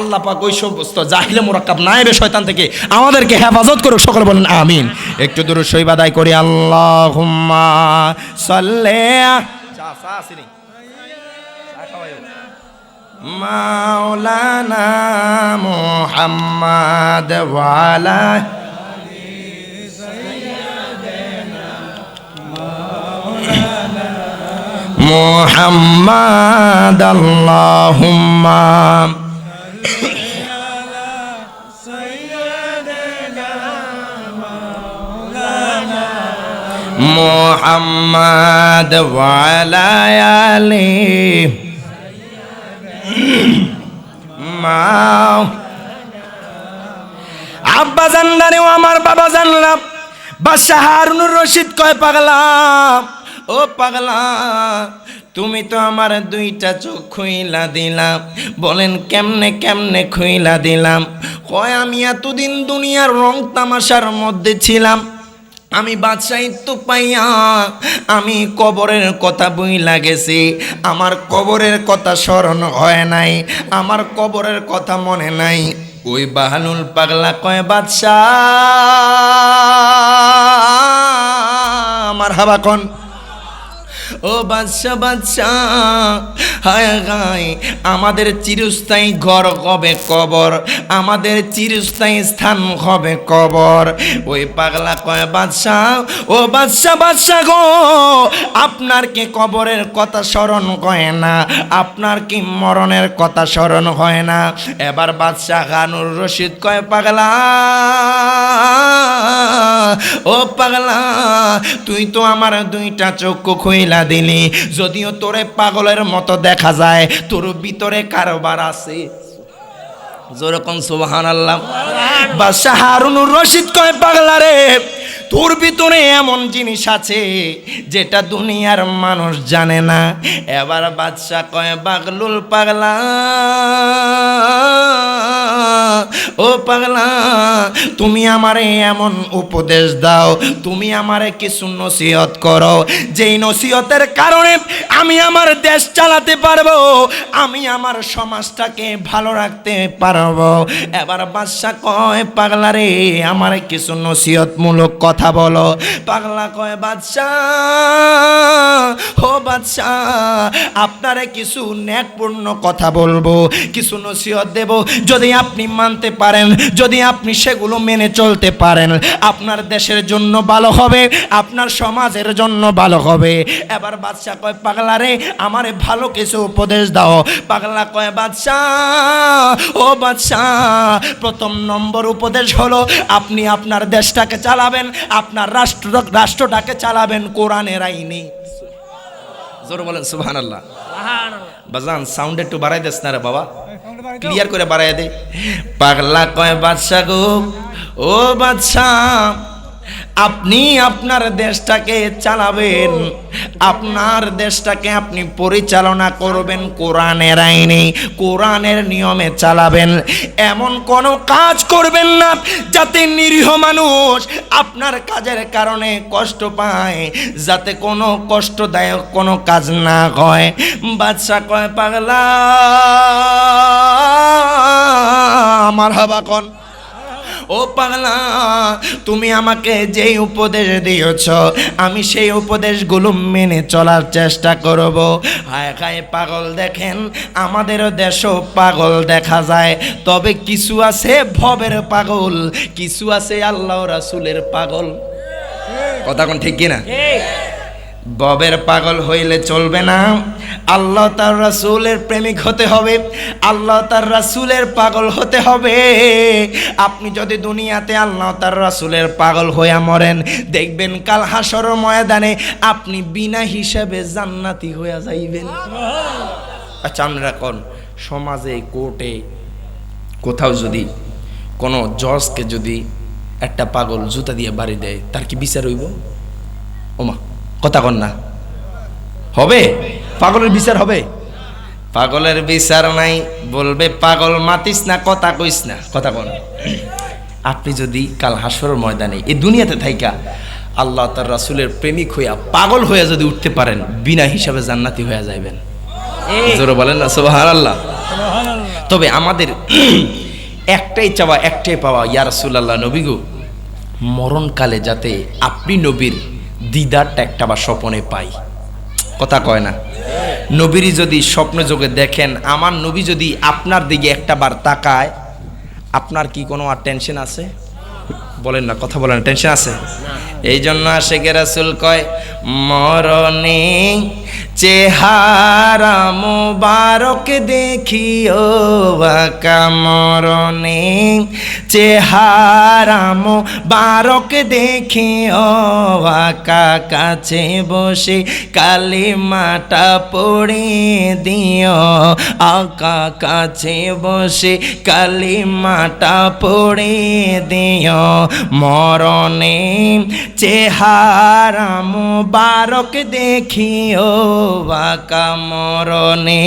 আল্লাহ পাক ওই সমস্ত জাহিলে মুরাক্কাব নায়েবে শয়তান থেকে আমাদেরকে হেফাজত করুক। সকলে বলেন আমিন। একটু দূর শরীফ আদায় করি। আল্লাহুম্মা সাল্লি মাওলানা মুহাম্মদ ওয়া আলা মুহাম্মদ। আল্লাহুম্মা মুহাম্মদ ওয়া আলা আলি মাও। আব্বা জানলারে ও আমার বাবা জানলাম, বাদশাহ হারুনুর রশিদ কয় পাগলা, ও পাগলা তুমি তো আমার 2টা চোখ খুইলা দিলাম। বলেন কেমনে কেমনে খুইলা দিলাম? কয় আমি এতদিন দুনিয়ার রং তামাশার মধ্যে ছিলাম, আমি বাদশাহিত্ব পাইয়া আমি কবরের কথা বইলা গেছি। আমার কবরের কথা স্মরণ হয় নাই, আমার কবরের কথা মনে নাই। ওই বাহালুল পাগলা কয় বাদশাহ আমার হাবা কন, ও বাদশা বাদশা, হায় হায় আমাদের চিরস্থায়ী ঘর হবে কবর, আমাদের চিরস্থায়ী স্থান হবে কবর। ওই পাগলা কয় বাদশা, ও বাদশা বাদশা গো, আপনার কি কবরের কথা স্মরণ হয় না? আপনার কি মরণের কথা স্মরণ হয় না? এবার বাদশা হারুনুর রশিদ কয় পাগলা, ও পাগলা তুই তো আমার 2টা চক্ষু খুইলা দিলি, যদিও তোরে পাগলের মতো দেখা যায়, তোর ভিতরে কারবার আছে। যেরকম সুবহানাল্লাহ। বাদশাহ হারুনুর রশিদ কয় পাগলা রে, তোর ভিতরে এমন জিনিস আছে যেটা দুনিয়ার মানুষ জানে না। এবার বাদশাহ কয় পাগলুল পাগলা, ও পাগলা তুমি আমারে এমন উপদেশ দাও, তুমি আমারে কিছু নসিহত করো, যেই নসিহতের কারণে আমি আমার দেশ চালাতে পারবো, আমি আমার সমাজটাকে ভালো রাখতে পারবো। এবার বাদশা কয় পাগলা রে আমারে কিছু নসিহতমূলক কথা বলো। পাগলা কয় বাদশা, ও বাদশা আপনারে কিছু ন্যাকপূর্ণ কথা বলবো, কিছু নসিহত দেব, যদি আপনি মানতে পারেন, যদি আপনি সেগুলো মেনে চলতে পারেন, আপনার দেশের জন্য ভালো হবে, আপনার সমাজের জন্য ভালো হবে। এবার বাদশা কয় পাগলা রে আমারে ভালো কিছু উপদেশ দাও। পাগলা কয় বাদশা, ও বাদশা প্রথম নম্বর উপদেশ হলো আপনি আপনার দেশটাকে চালাবেন, আপনার রাষ্ট্রটাকে চালাবেন কোরআনের আইনে। জোরে বলেন সুবহানাল্লাহ। বাজান সাউন্ড একটু বাড়াই দেস না রে বাবা, ক্লিয়ার করে বাড়াই দে। পাগলা কয় বাদশা গো, ও বাদশা আপনি আপনার দেশটাকে চালাবেন, আপনার দেশটাকে আপনি পরিচালনা করবেন কোরআনের আইনে, কোরআনের নিয়মে চালাবেন। এমন কোনো কাজ করবেন না যাতে নিরীহ মানুষ আপনার কাজের কারণে কষ্ট পায়, যাতে কোনো কষ্টদায়ক কোনো কাজ না হয়। বাদশা কয় পাগলা আমার হাবা কন, ও পাগলা তুমি আমাকে যেই উপদেশ দিয়েছ আমি সেই উপদেশগুলো মেনে চলার চেষ্টা করব। হায় হায় পাগল দেখেন, আমাদেরও দেশও পাগল দেখা যায়, তবে কিছু আছে ভবের পাগল, কিছু আছে আল্লাহ রাসূলের পাগল। কথা কোন ঠিক কিনা? ববের পাগল হইলে চলবে না, আল্লাহ তার রাসূলের প্রেমিক হতে হবে, আল্লাহ তার রাসূলের পাগল হতে হবে। আপনি যদি দুনিয়াতে আল্লাহ তার রাসূলের পাগল হইয়া মরেন, দেখবেন কাল হাসরের ময়দানে আপনি বিনা হিসাবে জান্নাতি হইয়া যাইবেন। আচ্ছা আমরা কোন সমাজে, কোর্টে, কোথাও যদি কোনো জজকে যদি একটা পাগল জুতা দিয়ে বাড়ি দেয়, তার কি বিচার হইব? ওমা কথা কন না, হবে? পাগলের বিচার হবে? পাগলের বিচার নাই, বলবে পাগল মাতিস না, কথা কইস না, কথা কন। আপনি যদি কাল হাসরের ময়দানে এই দুনিয়াতে থাইকা আল্লাহ তার রাসূলের প্রেমিক হইয়া পাগল হইয়া যদি উঠতে পারেন, বিনা হিসাবে জান্নাতি হইয়া যাইবেন। জোরে বলেন না সুবহানাল্লাহ। তবে আমাদের একটাই চাওয়া, একটাই পাওয়া, ইয়া রাসূলুল্লাহ, নবী গো, মরণকালে যাতে আপনি নবীর দিদারটা একটা বা স্বপ্নে পাই। কথা কয় না? নবীরই যদি স্বপ্নে যোগে দেখেন, আমার নবী যদি আপনার দিকে একটা বার তাকায়, আপনার কি কোনো আর টেনশন আছে? বলেন না, কথা বলেন, টেনশন আছে? এই জন্য আশিকে রাসূল কয়, মরণে চেহারা মুবারক দেখিও বাঁকা, মরণে চেহারা মুবারক দেখিও বাঁকা, কাছে বসে কালিমাটা পড়ে দিও আকা, কাছে বসে কালিমাটা পড়ে দিও। মরণে চেহারা মুবারক দেখিও বাঁকা, মরণে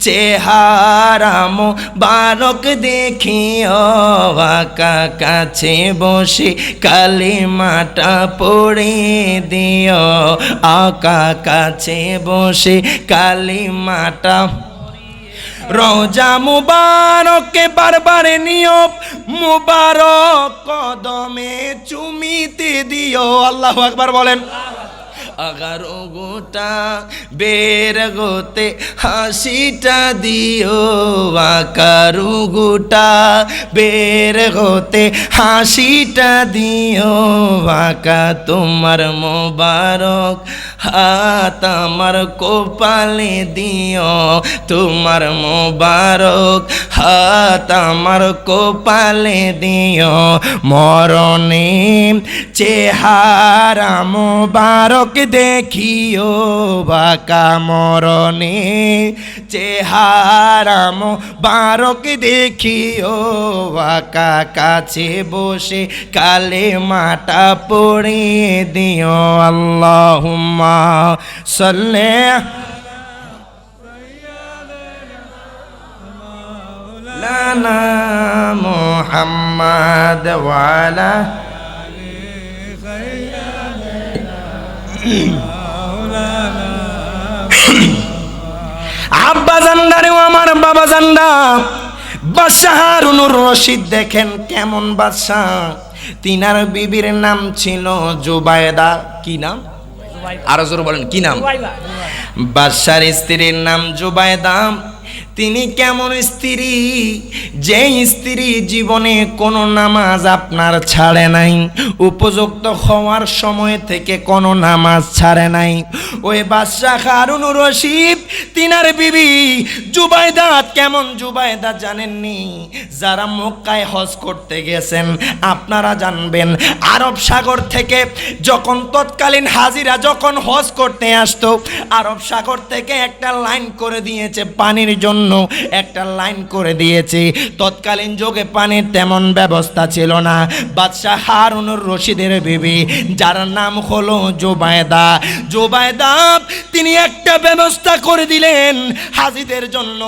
চেহারা মুবারক দেখিও বাঁকা, কাছে বসে কালিমাটা পড়ে দিও আকা, কাছে বসে কালিমাটা। রোজা মুবারকে বারবারে নিও, মুবারক কদমে চুমিতে দিও। আল্লাহু আকবার বলেন। আগারো গোটা বের গোতে হাসিটা দিও, আকারু গোটা বের গোতে হাসিটা দিও বাঁকা, তোমার মোবারক হাত আমার কপালে দিও, তোমার মোবারক হাত আমার কপালে দিও। মরণে চেহারা মোবারক দেখিও বাঁকা, মরণে চেহারা মোবারক দেখিও বাঁকা, কাছে বসে কালেমাটা পড়ে দিও। আল্লাহুম্মা সাল্লি লানা মুহাম্মাদ ওয়া আলা আব্বা জান্ডারে আমার বাবা জান্ডা বাদশাহ হারুনুর রশিদ, দেখেন কেমন বাদশাহ। তিনার বিবির নাম ছিল জুবাইদা। কি নাম? আরো জোরে বলেন, কি নাম? বাদশার স্ত্রীর নাম জুবাইদা। তিনি কেমন স্ত্রী, যে স্ত্রী জীবনে কোনো নামাজ আপনার ছাড়ে নাই, উপযুক্ত হওয়ার সময় থেকে কোনো নামাজ ছাড়ে নাই। ওই বাদশাহ হারুনুর রশিদ তিনার বিবি জুবাইদা কেমন জুবাইদা জানেননি? যারা মক্কায় হজ করতে গেছেন আপনারা জানবেন, আরব সাগর থেকে যখন তৎকালীন হাজিরা যখন হজ করতে আসতো, আরব সাগর থেকে একটা লাইন করে দিয়েছে পানির জন্য, একটা লাইন করে দিয়েছে। তৎকালীন যুগে পানির তেমন ব্যবস্থা ছিল না। বাদশাহ হারুনুর রশিদের বিবি, যার নাম হলো জুবাইদা, জুবাইদা তিনি একটা ব্যবস্থা করে দিলেন হাজিদের জন্য,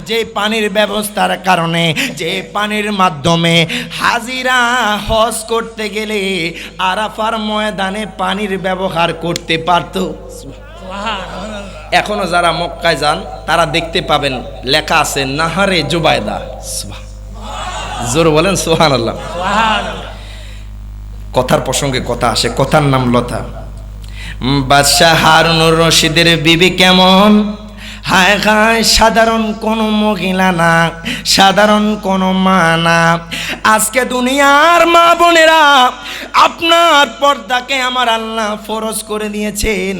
যেই পানির ব্যবস্থার কারণে, যে পানির মাধ্যমে হাজিরা হজ করতে গেলে আরাফার ময়দানে পানির ব্যবহার করতে পারত। এখনো যারা মক্কায় যান তারা দেখতে পাবেন লেখা আছে নাহারে জুবাইদা। জোর বলেন সুবহানাল্লাহ। কথার প্রসঙ্গে কথা আসে, কথার নাম লতা। বাদশাহ হারুনুর রশিদের বিবি কেমন? হায় হায়, সাধারণ কোনো মহিলা না, সাধারণ কোনো মা না। আজকে দুনিয়ার মা বোনেরা, আপনার পর্দাকে আমার আল্লাহ ফরজ করে দিয়েছেন,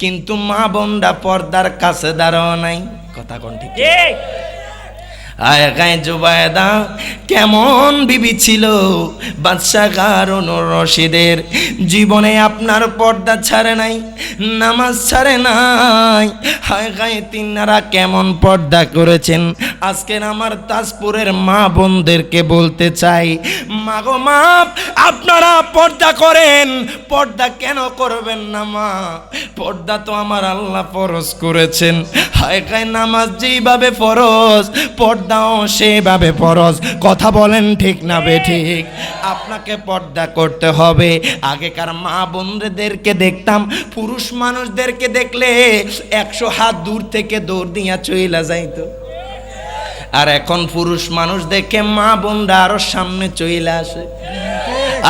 কিন্তু মা বোনরা পর্দার কাছে দাঁড়াও নাই। কথা কোন ঠিক? আয় গায়ে জুবায়দা কেমন বিবি ছিল বাদশাহ হারুন রশিদের জীবনে, আপনার পর্দা ছাড়ে নাই, নামাজ ছাড়ে নাই। হায় গায়ে তিনারা কেমন পর্দা করেছেন। আজকের আমার তাজপুরের মা বোনদেরকে বলতে চাই, মা গো মা, আপনারা পর্দা করেন, পর্দা কেন করবেন না মা? পর্দা তো আমার আল্লাহ ফরজ করেছেন। হায় গায়ে নামাজ যেইভাবে ফরজ, পর্দাও সেভাবে ফরজ। কথা বলেন ঠিক না বেঠিক? আপনাকে পর্দা করতে হবে। আগেকার মা বোনদেরকে দেখতাম, পুরুষ মানুষদেরকে দেখলে 100 হাত দূর থেকে দৌড় দিয়া চইলা যাইতো, আর এখন পুরুষ মানুষ দেখে মা বোনরা আরো সামনে চইলা আসে।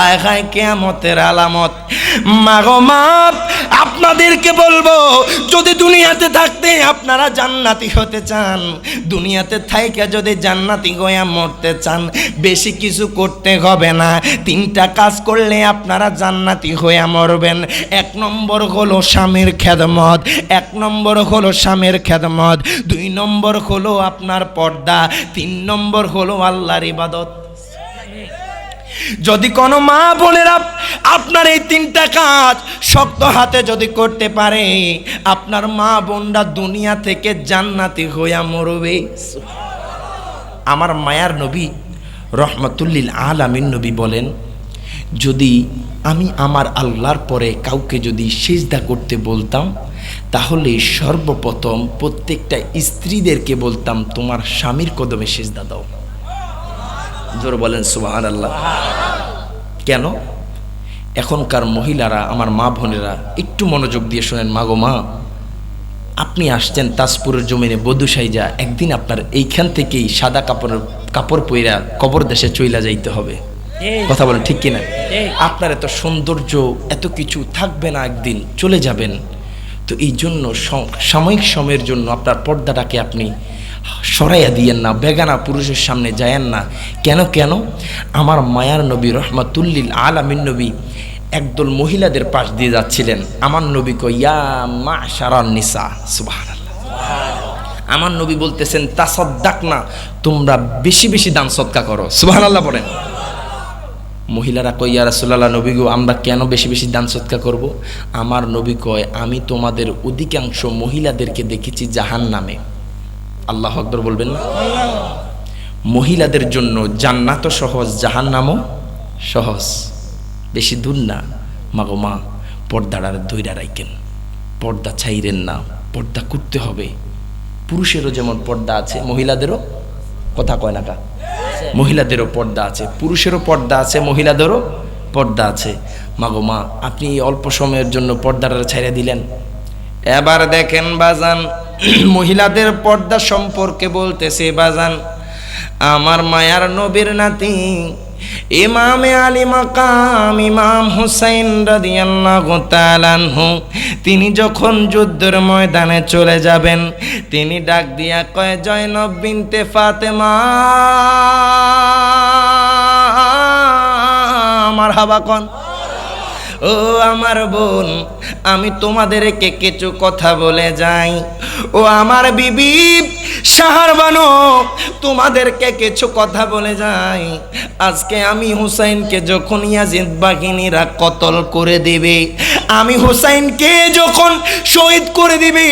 আয় হায়, কিয়ামতের আলামত। মা গো মা, আপনাদেরকে বলবো, যদি দুনিয়াতে থাকতে আপনারা জান্নাতি হতে চান, দুনিয়াতে থাইকা যদি জান্নাতি হইয়া মরতে চান, বেশি কিছু করতে হবে না। 3টা কাজ করলে আপনারা জান্নাতি হইয়া মরবেন। 1 নম্বর হলো স্বামীর খেদমত, 1 নম্বর হলো স্বামীর খেদমত, 2 নম্বর হলো আপনার পর্দা, 3 নম্বর হলো আল্লাহর ইবাদত। যদি কোনো মা বোনেরা আপনার এই 3টা কাজ শক্ত হাতে যদি করতে পারে, আপনার মা বোনরা দুনিয়া থেকে জান্নাতি হইয়া মরবে। আমার মায়ার নবী রহমাতুল্লিল আলামিন নবী বলেন, যদি আমি আমার আল্লাহর পরে কাউকে যদি সিজদা করতে বলতাম, তাহলে সর্বপ্রথম প্রত্যেকটা স্ত্রীদেরকে বলতাম, তোমার স্বামীর কদমে সিজদা দাও। জোর বলেন সুবহানাল্লাহ। কেন? এখনকার মহিলারা, আমার মা বোনেরা, একটু মনোযোগ দিয়ে শোনেন। মা গো মা, আপনি আসছেন তাজপুরের জমিনে বধূ সাইজা, একদিন আপনার এইখান থেকেই সাদা কাপড় পইরা কবর দেশে চইলা যাইতে হবে। কথা বলেন ঠিক কিনা? আপনার এত সৌন্দর্য, এত কিছু থাকবে না, একদিন চলে যাবেন। তো এই জন্য সাময়িক সময়ের জন্য আপনার পর্দাটাকে আপনি সরাইয়া দিয়েন না, বেগানা পুরুষের সামনে যায়েন না। কেন কেন? আমার মায়ার নবী রহমাতুল্লিল আলামিন নবী একদল মহিলাদের পাশ দিয়ে যাচ্ছিলেন। আমার নবী কই, ইয়া মাশারান নিসা, সুবহানাল্লাহ। আমার নবী বলতেছেন, তাসাদ্দাকনা, তোমরা বেশি বেশি দান সদকা করো। সুবহানাল্লাহ বলেন। মহিলারা কই, ইয়া রাসূলুল্লাহ, নবী গো, আমরা কেন বেশি বেশি দান সদকা করব? আমার নবী কয়, আমি তোমাদের অধিকাংশ মহিলাদেরকে দেখেছি জাহান্নামে। আল্লাহু আকবার বলবেন না? মহিলাদের জন্য জান্নাতও সহজ, জাহান্নামও সহজ, বেশি দূর না। মাগো মা, পর্দাটার ধইরা রাখেন, পর্দা ছাইরেন না, পর্দা করতে হবে। পুরুষেরও যেমন পর্দা আছে, মহিলাদেরও, কথা কয় না কা, মহিলাদেরও পর্দা আছে, পুরুষেরও পর্দা আছে, মহিলাদেরও পর্দা আছে। মাগো মা, আপনি অল্প সময়ের জন্য পর্দাটা ছাইরা দিলেন। এবার দেখেন বাজান, মহিলাদের পর্দা সম্পর্কে বলতেছে বাজান। আমার মায়ার নবীর নাতি ইমামে আলী মাকাম ইমাম হুসাইন রাদিয়াল্লাহু তাআলা আনহু, তিনি যখন যুদ্ধের ময়দানে চলে যাবেন, তিনি ডাক দিয়া কয়, জয়নব বিনতে ফাতেমা, মারহাবা কোন। ও আমার বোন, আমি তোমাদেরকে কিছু কথা বলে যাই। ও আমার বিবি শাহরবানো, তোমাদেরকে কিছু কথা বলে যাই। আজকে আমি হুসাইনকে যখন ইয়াজিদ বাহিনীরা কতল করে দিবে, আমি হুসাইনকে যখন শহীদ করে দিবি,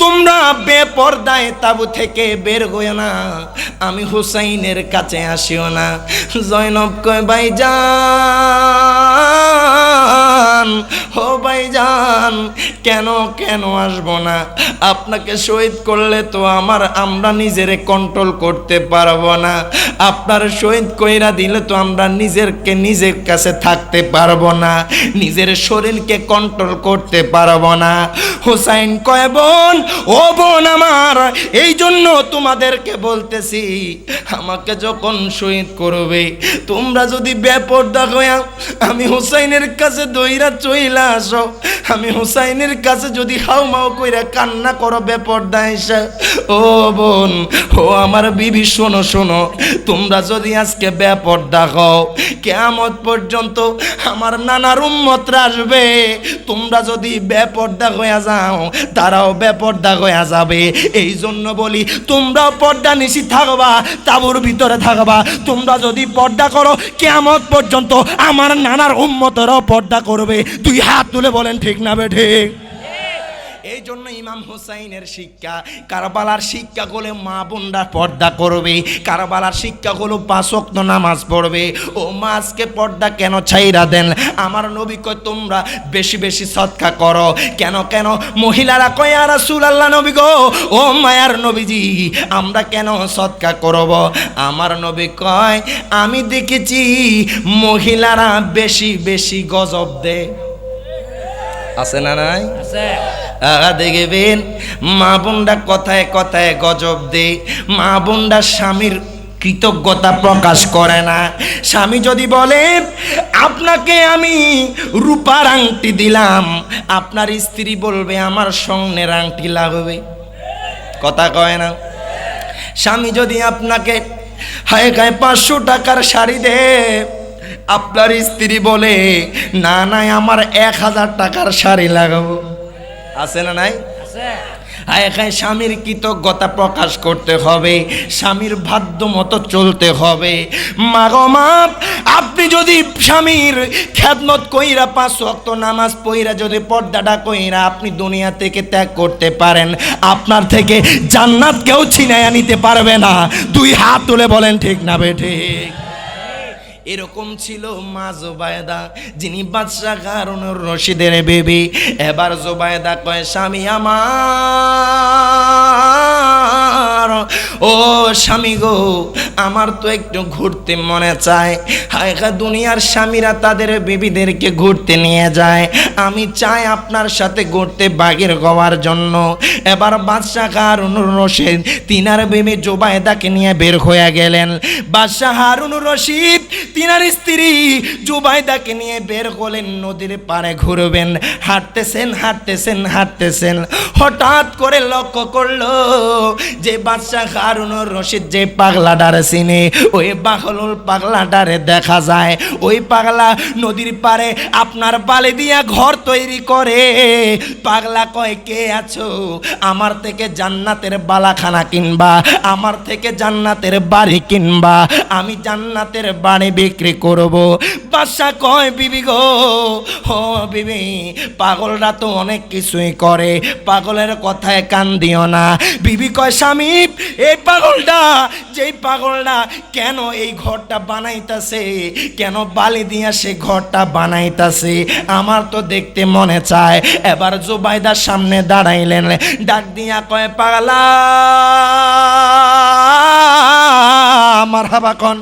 তোমরা বেপরদায় তাবু থেকে বের হইও না, আমি হুসাইনের কাছে আসিও না। জয়নব কয়, ভাইজান, ও ভাইজান, কেন কেন আসবো না? আপনাকে শহীদ করলে তো আমরা নিজেরে কন্ট্রোল করতে পারবো না। আপনার শহীদ কইরা দিলে তো আমরা নিজের কাছে থাকতে পারবো না, নিজের শরীরকে কন্ট্রোল করতে পারবো না। হুসাইন কয়, বোন, ও বোন আমার, এই জন্য তোমাদেরকে বলতেছি, আমাকে যখন শহীদ করবে, তোমরা যদি বেপরদা হইয়া আমি হুসাইনের কাছে দইরা চইলা আসো, আমি হুসাইনের কাছে যদি হাউমাউ কইরা কান্না করো বেপরদা এসে, ও বোন, ও আমার বিবি, শোনো শোনো, তোমরা যদি আজকে বেপরদা হও, কিয়ামত পর্যন্ত আমার নানার উম্মতরা আসবে, তোমরা যদি বেপরদা হয়ে যাও তারাও বেপরদা হয়ে যাবে। এই জন্য বলি তোমরাও পর্দা নিশি থাকবা, তাঁবুর ভিতরে থাকবা। তোমরা যদি পর্দা করো কিয়ামত পর্যন্ত আমার নানার উম্মতরাও পর্দা করবে। দুই হাত তুলে বলেন ঠিক না বেঠিক? এই জন্য ইমাম হুসাইনের শিক্ষা, কারবালার শিক্ষাগুলো মা বোনরা পর্দা করবে, কারবালার শিক্ষাগুলো 5 ওয়াক্ত নামাজ পড়বে। ও মাঝকে পর্দা কেন ছাইরা দেন? আমার নবী কয় তোমরা বেশি বেশি সদকা করো। কেন কেন? মহিলারা কয় ইয়া রাসূলুল্লাহ, নবী গো, ও মায়ার নবীজি, আমরা কেন সদকা করব? আমার নবী কয় আমি দেখেছি মহিলারা বেশি বেশি গজব দেয়। আছে না নাই? আছে। দেখবেন মা বোনরা কথায় কথায় গজব দে, মা বোনরা স্বামীর কৃতজ্ঞতা প্রকাশ করে না। স্বামী যদি বলে আপনাকে আমি রূপার আংটি দিলাম, আপনার স্ত্রী বলবে আমার স্বর্ণের আংটি লাগবে। কথা কয় না? স্বামী যদি আপনাকে হায় গায়ে 500 টাকার শাড়ি দে, আপনার স্ত্রী বলে না নাই আমার 1000 টাকার শাড়ি লাগাবো। আছে না নাই? আছে। স্বামীর কৃতজ্ঞতা প্রকাশ করতে হবে, স্বামীর বাধ্য মতো চলতে হবে। মা গো মা, আপনি যদি স্বামীর খেদমত কইরা 5 ওয়াক্ত নামাজ পইরা যদি পর্দাটা কইরা আপনি দুনিয়া থেকে ত্যাগ করতে পারেন, আপনার থেকে জান্নাত কেউ ছিনাইয়া নিতে পারবে না। দুই হাত তুলে বলেন ঠিক না বেঠিক? এরকম ছিল মা জুবাইদা, যিনি বাদশাহ হারুনুর রশিদের বেবি। এবার জুবাইদা কয় স্বামী আমার, ও স্বামী গো, আমার তো একটু ঘুরতে মনে চায়। হায় দুনিয়ার স্বামীরা তাদের বিবিদেরকে ঘুরতে নিয়ে যায়, আমি চাই আপনার সাথে ঘুরতে বাগের হওয়ার জন্য। এবার বাদশাহ হারুনুর রশিদ তিনার বেবি জুবাইদাকে নিয়ে বের হয়ে গেলেন। বাদশাহ হারুনুর রশিদ তিনার স্ত্রী জুবাইদাকে নিয়ে বের হলেন, নদীর পাড়ে ঘুরবেন। হাঁটতেছেন হাঁটতেছেন হাঁটতেছেন, হঠাৎ করে লক্ষ্য করলো যে বাদশাহ হারুনুর রশিদ যে পাগলাটারে চিনে, ওই বাহলুল পাগলাটারে দেখা যায়। ওই পাগলা নদীর পাড়ে আপনার বালি দিয়া ঘর তৈরি করে। পাগলা কয় কে আছো? আমার থেকে জান্নাতের বালাখানা কিনবা, আমার থেকে জান্নাতের বাড়ি কিনবা, আমি জান্নাতের বাড়ি বিক্রি করব। বাদশা কয় বিবি গো, ও বিবি, পাগলরা তো অনেক কিছুই করে, পাগলের কথায় কান দিও না। বিবি কয় স্বামী, এই পাগলটা, যেই পাগলটা কেন এই ঘরটা বানাইতাছে, কেন বালি দিয়া সে ঘরটা বানাইতাছে, আমার তো দেখতে মনে চায়। এবার জুবাইদার সামনে দাঁড়াইলেন, ডাক দিয়া কয় পাগলা মারহাবা কোন,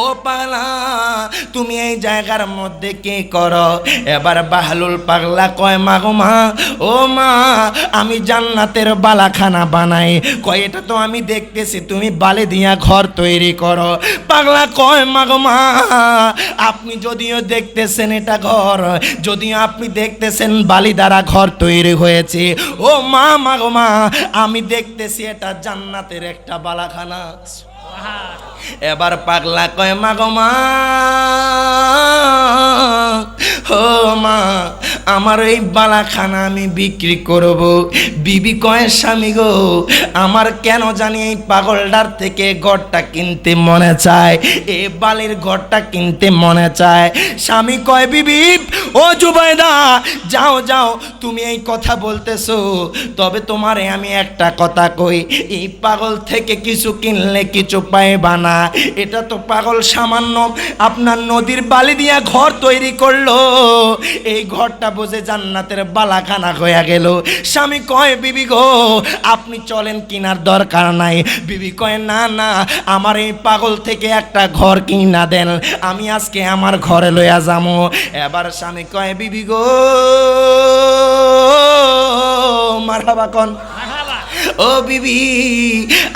ও পাগলা তুমি এই জায়গার মধ্যে কি করো? এবার বাহলুল পাগলা কয় মা গো মা, ও মা, আমি জান্নাতের বালাখানা বানাই। কয় এটা তো আমি দেখতেছি তুমি বালি দিয়া ঘর তৈরি করো। পাগলা কয় মা গো মা, আপনি যদিও দেখতেছেন এটা ঘর, যদিও আপনি দেখতেছেন বালি দ্বারা ঘর তৈরি হয়েছে, ও মা, মা গো মা, আমি দেখতেছি এটা জান্নাতের একটা বালাখানা। এবার পাগলা কয় মা গো মা, ও মা, আমার এই বালাখানা আমি বিক্রি করব। বিবি কয় স্বামী গো, আমার কেন জানি এই পাগলটার থেকে ঘরটা কিনতে মনে চায়, এই বালির ঘরটা কিনতে মনে চায়। স্বামী কয় বিবি, ও জুবাইদা, যাও যাও, তুমি এই কথা বলতেছো, তবে তোমারে আমি একটা কথা কই, এই পাগল থেকে কিছু কিনলে কিছু পাইবা না। এটা তো পাগল সামান্য আপনার নদীর বালি দিয়া ঘর তৈরি করলো, এই ঘরটা বুঝে জান্নাতের বালাখানা হয়ে গেল। স্বামী কয় বিবি গো, আপনি চলেন, কিনার দরকার নাই। বিবি কয় না না, আমার এই পাগল থেকে একটা ঘর কিনা দেন, আমি আজকে আমার ঘরে লইয়া যাবো। এবার স্বামী কয় বিবি গো মারহাবা কোন, ও বিবি,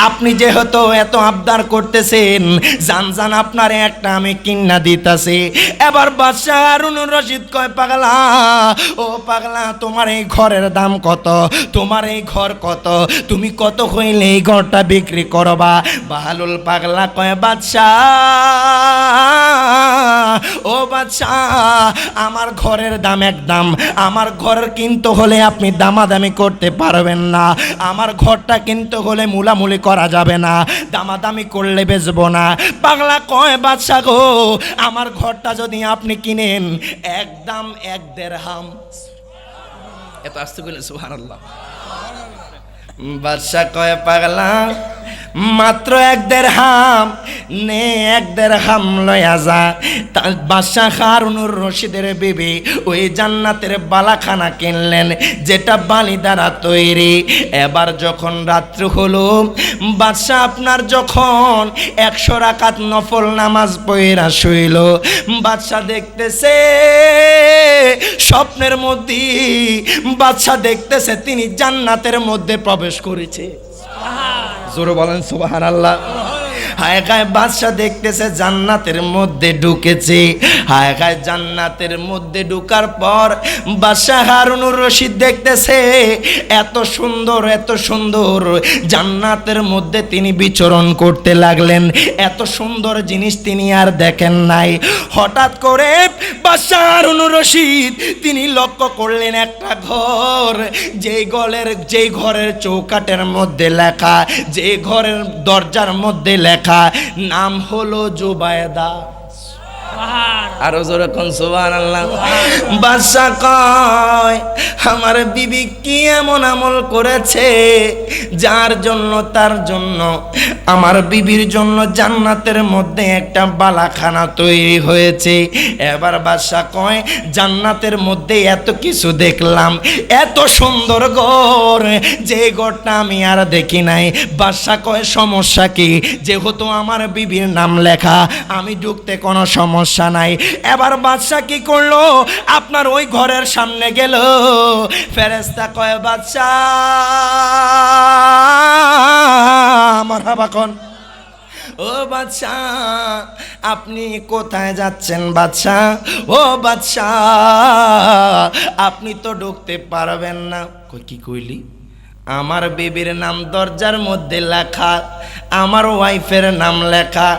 আপনি যেহেতু এত আবদার করতেছেন, জান জান আপনার একটা আমি কিন্না দিতাছি। এবার বাদশাহ হারুনুর রশিদ কয়, পাগলা ও পাগলা, তোমার এই ঘরের দাম কত? তোমার এই ঘর কত? তুমি কত হইলে এই ঘরটা বিক্রি করবা? বাহালুল পাগলা কয়, বাদশাহ ও বাদশাহ, আমার ঘরের দাম এক দাম, আমার ঘর কিনতে হলে আপনি দামাদামি করতে পারবেন না, আমার ঘরটা কিনতে হলে মুলামুলি করা যাবে না, দামাদামি করলে বেচবো না। পাগলা কয়, বাদশাহ গো, আমার ঘরটা যদি আপনি কিনেন এক দাম 1 দিরহাম। এত আসতে বললেন সুবহানাল্লাহ। বাদশাহ কয়, পাগলা মাত্র 1 দিরহাম নে, 1 দিরহাম লয়া যা। বাদশাহ হারুনুর রশিদের বিবি ওই জান্নাতের বালাখানা কিনলেন, যেটা বালি দ্বারা তৈরি। এবার যখন রাত্র হলো, বাদশাহ আপনার যখন 100 রাকাত নফল নামাজ পড়া শুইল, বাদশাহ দেখতেছে স্বপ্নের মধ্যে, বাদশাহ দেখতেছে তিনি জান্নাতের মধ্যে প্রবেশ করেছে। জোরে বলেন সুবহানাল্লাহ। হায় হায়, বাদশাহ দেখতেছে জান্নাতের মধ্যে ঢুকেছে। হায় হায়, জান্নাতের মধ্যে ঢুকার পর বাদশাহ হারুনুর রশিদ দেখতেছে এত সুন্দর, এত সুন্দর জান্নাতের মধ্যে তিনি বিচরণ করতে লাগলেন। এত সুন্দর জিনিস তিনি আর দেখেন নাই। হঠাৎ করে বাদশাহ হারুনুর রশিদ তিনি লক্ষ্য করলেন একটা ঘর, যেই ঘরের চৌকাটের মধ্যে লেখা, যে ঘরের দরজার মধ্যে লেখা, নাম হলো জুবায়দা। আরো জোরে কোন সুবহানাল্লাহ। বাদশা কয়, আমার বিবি কি এমন আমল করেছে যার জন্য, তার জন্য, আমার বিবির জন্য জান্নাতের মধ্যে একটা বালাখানা তৈরি হয়েছে। এবার বাদশা কয়, জান্নাতের মধ্যে এত কিছু দেখলাম, এত সুন্দর ঘর, যে ঘরটা আমি আর দেখি নাই। বাদশা কয়, সমস্যা কি? যেহেতু আমার বিবির নাম লেখা, আমি ঢুকতে কোনো সমস্যা নাই। এবার বাদশা কি করলো? আপনার ওই ঘরের সামনে গেল। ফেরেশতা কয়, বাদশা মারহাবা কোন। ও বাদশা, আপনি কোথায় যাচ্ছেন বাদশা? ও বাদশা, আপনি তো ঢুকতে পারবেন না। কি কইলি? আমার বিবির নাম দরজার মধ্যে লেখা, আমার ওয়াইফের নাম লেখা,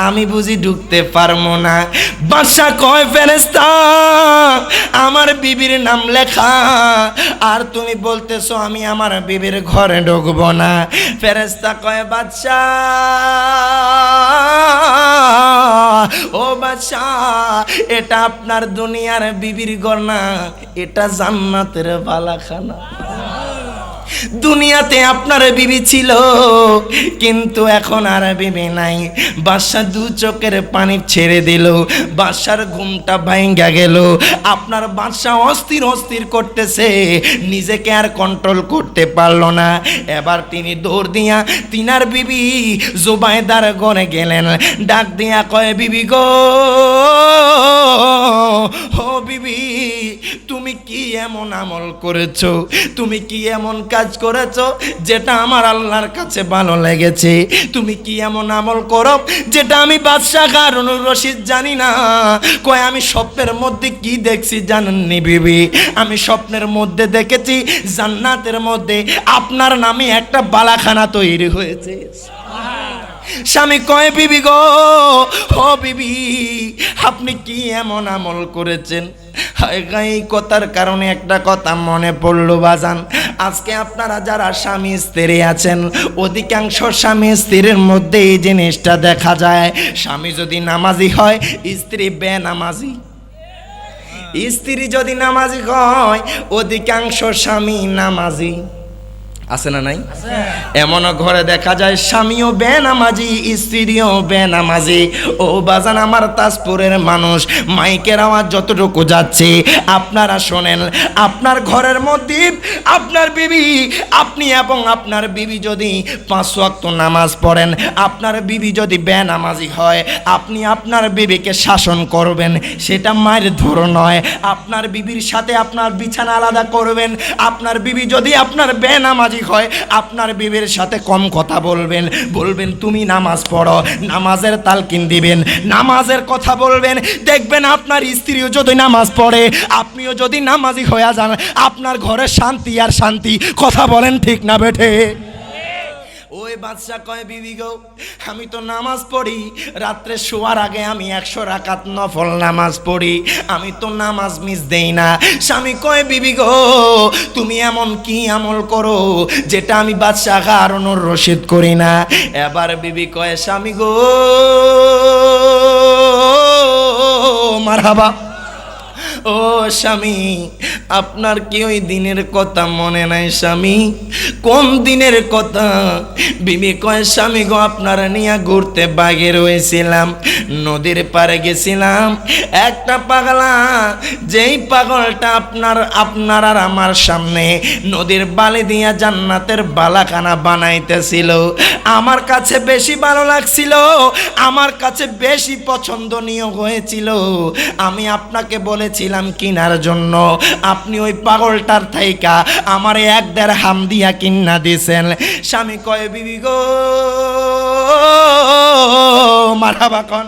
আমি বুঝি ঢুকতে পারবো না? বাদশা কয়, ফেরেশতা আমার বিবির নাম লেখা, আর তুমি বলতেছো আমি আমার বিবির ঘরে ঢুকবো না? ফেরেশতা কয়, বাদশা ও বাদশা, এটা আপনার দুনিয়ার বিবির ঘর না, এটা জান্নাতের বালাখানা। দুনিয়াতে আপনার বিবি ছিল, কিন্তু এখন আর বিবি নাই। বাদশা 2 চোখের পানি ছেড়ে দিল, বাদশার ঘুমটা ভাঙ্গা গেল। আপনার বাদশা অস্থির অস্থির করতেছে, নিজেকে আর কন্ট্রোল করতে পারলো না। এবার তিনি দৌড় দিয়া তিনার বিবি জুবাইদার ঘরে গেলেন। ডাক দিয়া কয়, বিবি গো, ও বিবি, তুমি কি এমন আমল করেছো? তুমি কি এমন কাজ করেছো যেটা আমার আল্লাহর কাছে ভালো লেগেছে? তুমি কি এমন আমল করো যেটা আমি বাদশাহ হারুনুর রশিদ জানি না? কয়, আমি স্বপ্নের মধ্যে কি দেখছি জানেননি বিবি? আমি স্বপ্নের মধ্যে দেখেছি জান্নাতের মধ্যে আপনার নামে একটা বালাখানা তৈরি হয়েছে। স্বামী কয়, বিবি গো, ও বিবি, আপনি কি এমন আমল করেছেন? এই কথার কারণে একটা কথা মনে পড়লো বাজান। আজকে আপনারা যারা স্বামী স্ত্রী আছেন, অধিকাংশ স্বামী স্ত্রীর মধ্যে এই জিনিসটা দেখা যায়। স্বামী যদি নামাজি হয়, স্ত্রী বেনামাজি। স্ত্রী যদি নামাজি হয়, অধিকাংশ স্বামী নামাজি। আছে না নাই? এমন ঘরে দেখা যায় স্বামীও বেনামাজি, স্ত্রীও বেনামাজি। ও বাজান আমার তাজপুরের মানুষ, মাইকের আওয়াজ যতটুকু যাচ্ছে আপনারা শোনেন। আপনার ঘরের মধ্যে আপনার বিবি, আপনি এবং আপনার বিবি যদি 5 ওয়াক্ত নামাজ পড়েন, আপনার বিবি যদি বেনামাজি হয়, আপনি আপনার বিবিকে শাসন করবেন। সেটা মায়ের ধরো নয়। আপনার বিবির সাথে আপনার বিছানা আলাদা করবেন। আপনার বিবি যদি আপনার বেনামাজি নামাজি হয় আপনার বিবির সাথে কম কথা বলবেন, বলবেন তুমি নামাজ পড়ো, নামাজের তালকিন দিবেন, নামাজের কথা বলবেন। দেখবেন আপনার স্ত্রীও যদি নামাজ পড়ে, আপনিও যদি নামাজি হয়ে যান, আপনার ঘরে শান্তি আর শান্তি। কথা বলেন ঠিক না বেঠে? ওই বাদশা কয় বিবি গো, আমি তো নামাজ পড়ি, রাত্রে শোয়ার আগে আমি 100 রাকাত নফল নামাজ পড়ি, আমি তো নামাজ মিস দেই না। স্বামী কয় বিবি গো, তুমি এমন কি আমল করো যেটা আমি বাদশা হারুনুর রশিদ করি না? এবার বিবি কয় স্বামী গো, মারহাবা, ও স্বামী, আপনার কি ওই দিনের কথা মনে নাই স্বামী? কোন দিনের কথা? বিবি কয় স্বামী গো, আপনারা নিয়ে ঘুরতে বাগে রয়েছিলাম, নদীর পাড়ে গেছিলাম, একটা পাগলা, যেই পাগলটা আপনার আর আমার সামনে নদীর বালি দিয়া জান্নাতের বালাখানা বানাইতেছিল, আমার কাছে বেশি ভালো লাগছিল, আমার কাছে বেশি পছন্দনীয় হয়েছিল। আমি আপনাকে বলেছিলাম কিনার জন্য, আপনি ওই পাগলটার থাইকা আমারে 1 দিরহাম দিয়া কিন্না দিয়েছেন। স্বামী কয় বিবি গো, মারহাবা কন,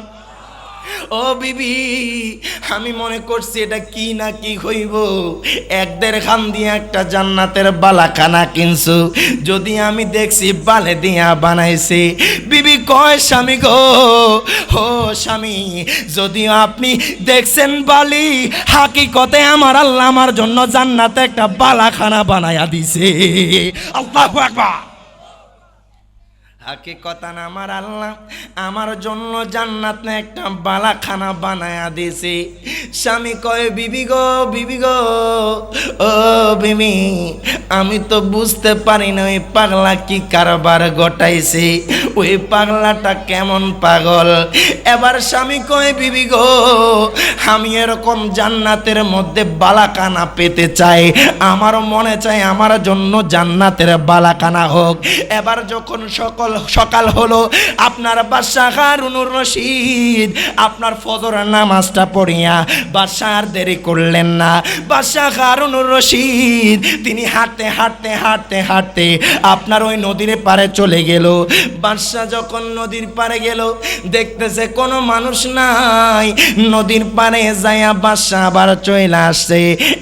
ও বিবি, আমি মনে করছি এটা কি না কি হইব, 1 দিরহাম দিয়ে একটা জান্নাতের বালাখানা কিনছু, যদি আমি দেখছি বালে দিয়া বানাইছি। বিবি কয় স্বামী গো, ও স্বামী, যদিও আপনি দেখছেন বালি, হাকিকতে আমার আল্লাহ আমার জন্য জান্নাতে একটা বালাখানা বানায়া দিছে। আল্লাহু আকবার। হাকিকতান আমার আল্লাহ আমার জন্য জান্নাতে একটা বালাখানা বানায়া দিছে। স্বামী কয় বিবি গো, বিবি গো, ও বিবি, আমি তো বুঝতে পারি না ওই পাগলা কি কারবার ঘটাইছে, ওই পাগলাটা কেমন পাগল। এবার স্বামী কয় বিবি গো, আমি এরকম জান্নাতের মধ্যে বালাখানা পেতে চাই, আমারও মনে চাই আমার জন্য জান্নাতের বালাখানা হোক। এবার যখন সকাল হলো, আপনার বাদশাহ হারুনুর রশিদ আপনার ফজরের নামাজটা পড়িয়া বাদশাহ আর দেরি করলেন না। বাদশাহ হারুনুর রশিদ তিনি হাঁটতে হাঁটতে হাঁটতে হাঁটতে আপনার ওই নদীর পাড়ে চলে গেল। বাদশাহ যখন নদীর পাড়ে গেল, দেখতেছে কোনো মানুষ নাই, নদীর পাড়ে যাইয়া বাদশাহ আবার চলে আসছে।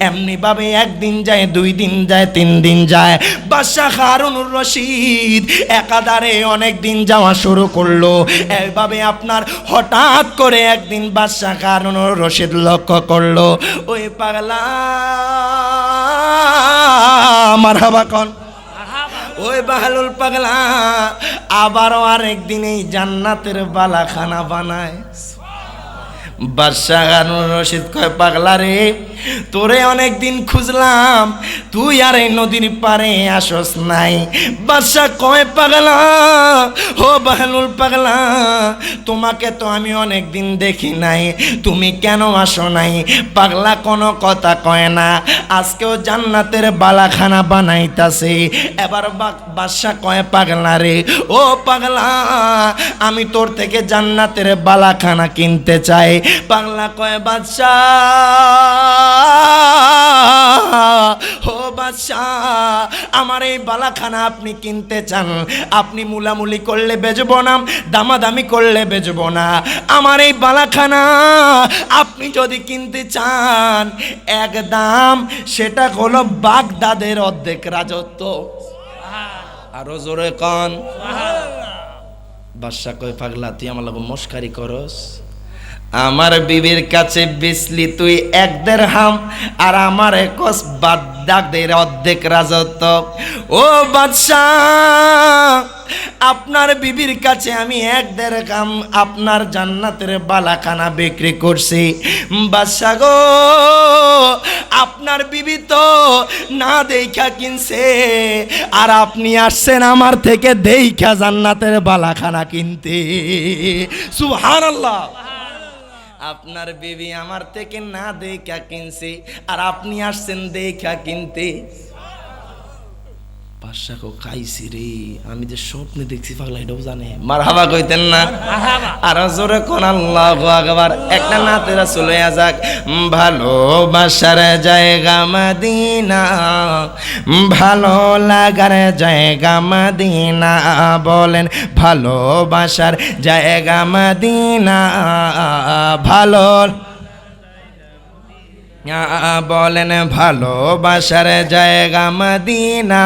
এমনি ভাবে 1 দিন যায়, 2 দিন যায়, 3 দিন যায়, বাদশাহ হারুনুর রশিদ একাধারে অনেক দিন যাওয়া শুরু করলো। এইভাবে আপনার হঠাৎ করে একদিন বাদশাহ হারুনুর রশিদ লক্ষ্য করলো ওই পাগলা, মারহাবা কন, ওই বাহালুল পাগলা আবারও আরেকদিন এই জান্নাতের বালাখানা বানায়। বাদশাহ হারুনুর রশিদ কয় পাগলা রে, তোরে অনেক দিন খুঁজলাম, তুই আর এই নদীর পারে আসস নাই। বাদশাহ কয় পাগলা, ও বাহলুল পাগলা, তোমাকে তো আমি অনেক দিন দেখি নাই, তুমি কেন আসো নাই? পাগলা কোনো কথা কয় না, আজকেও জান্নাতের বালাখানা বানাইতাছে। এবার বাদশাহ কয় পাগলা রে, ও পাগলা, আমি তোর থেকে জান্নাতের বালাখানা কিনতে চাই। পাগলা কয় বাদশাহ, ও বাদশাহ, আমার এই বালাখানা আপনি কিনতে চান, আপনি মুলামুলি করলে বেচবো না, দামাদামি করলে বেচবো না। আমার এই বালাখানা আপনি যদি কিনতে চান, এক দাম, সেটা হলো বাগদাদের অর্ধেক রাজত্ব। আরো জোরে কন। বাদশাহ কয় পাগলা, তুই আমার লগে মস্কারি করস? আমার বিবির কাছে বেচলি তুই 1 দিরহাম, আর আমার কস বাগদাদের অর্ধেক রাজত্ব। ও বাদশাহ, আপনার বিবির কাছে আমি 1 দিরহাম আপনার জান্নাতের বালাখানা বিক্রি করছি। বাদশাহ গো, আপনার বিবি তো না দেখা কিনছে, আর আপনি আসছেন আমার থেকে দেখা জান্নাতের বালাখানা কিনতে। সুবহানাল্লাহ। আপনার বিবি আমার থেকে না দেখা কিনছে, আর আপনি আসছেন দেখা কিনতে। বাদশা কো খাইছি রে, আমি যে স্বপ্নে দেখছি পাগলা এটাও জানে। মারহাবা কইতেন না? আর জোরে কোন আল্লাহু আকবার। একটা নাতে রাসূল হয়ে যাক। ভালোবাসার জায়গা মদিনা, ভালো লাগার জায়গা মদিনা, বলেন ভালোবাসার জায়গা মদিনা, ভালো বলেন ভালোবাসার জায়গা মদিনা,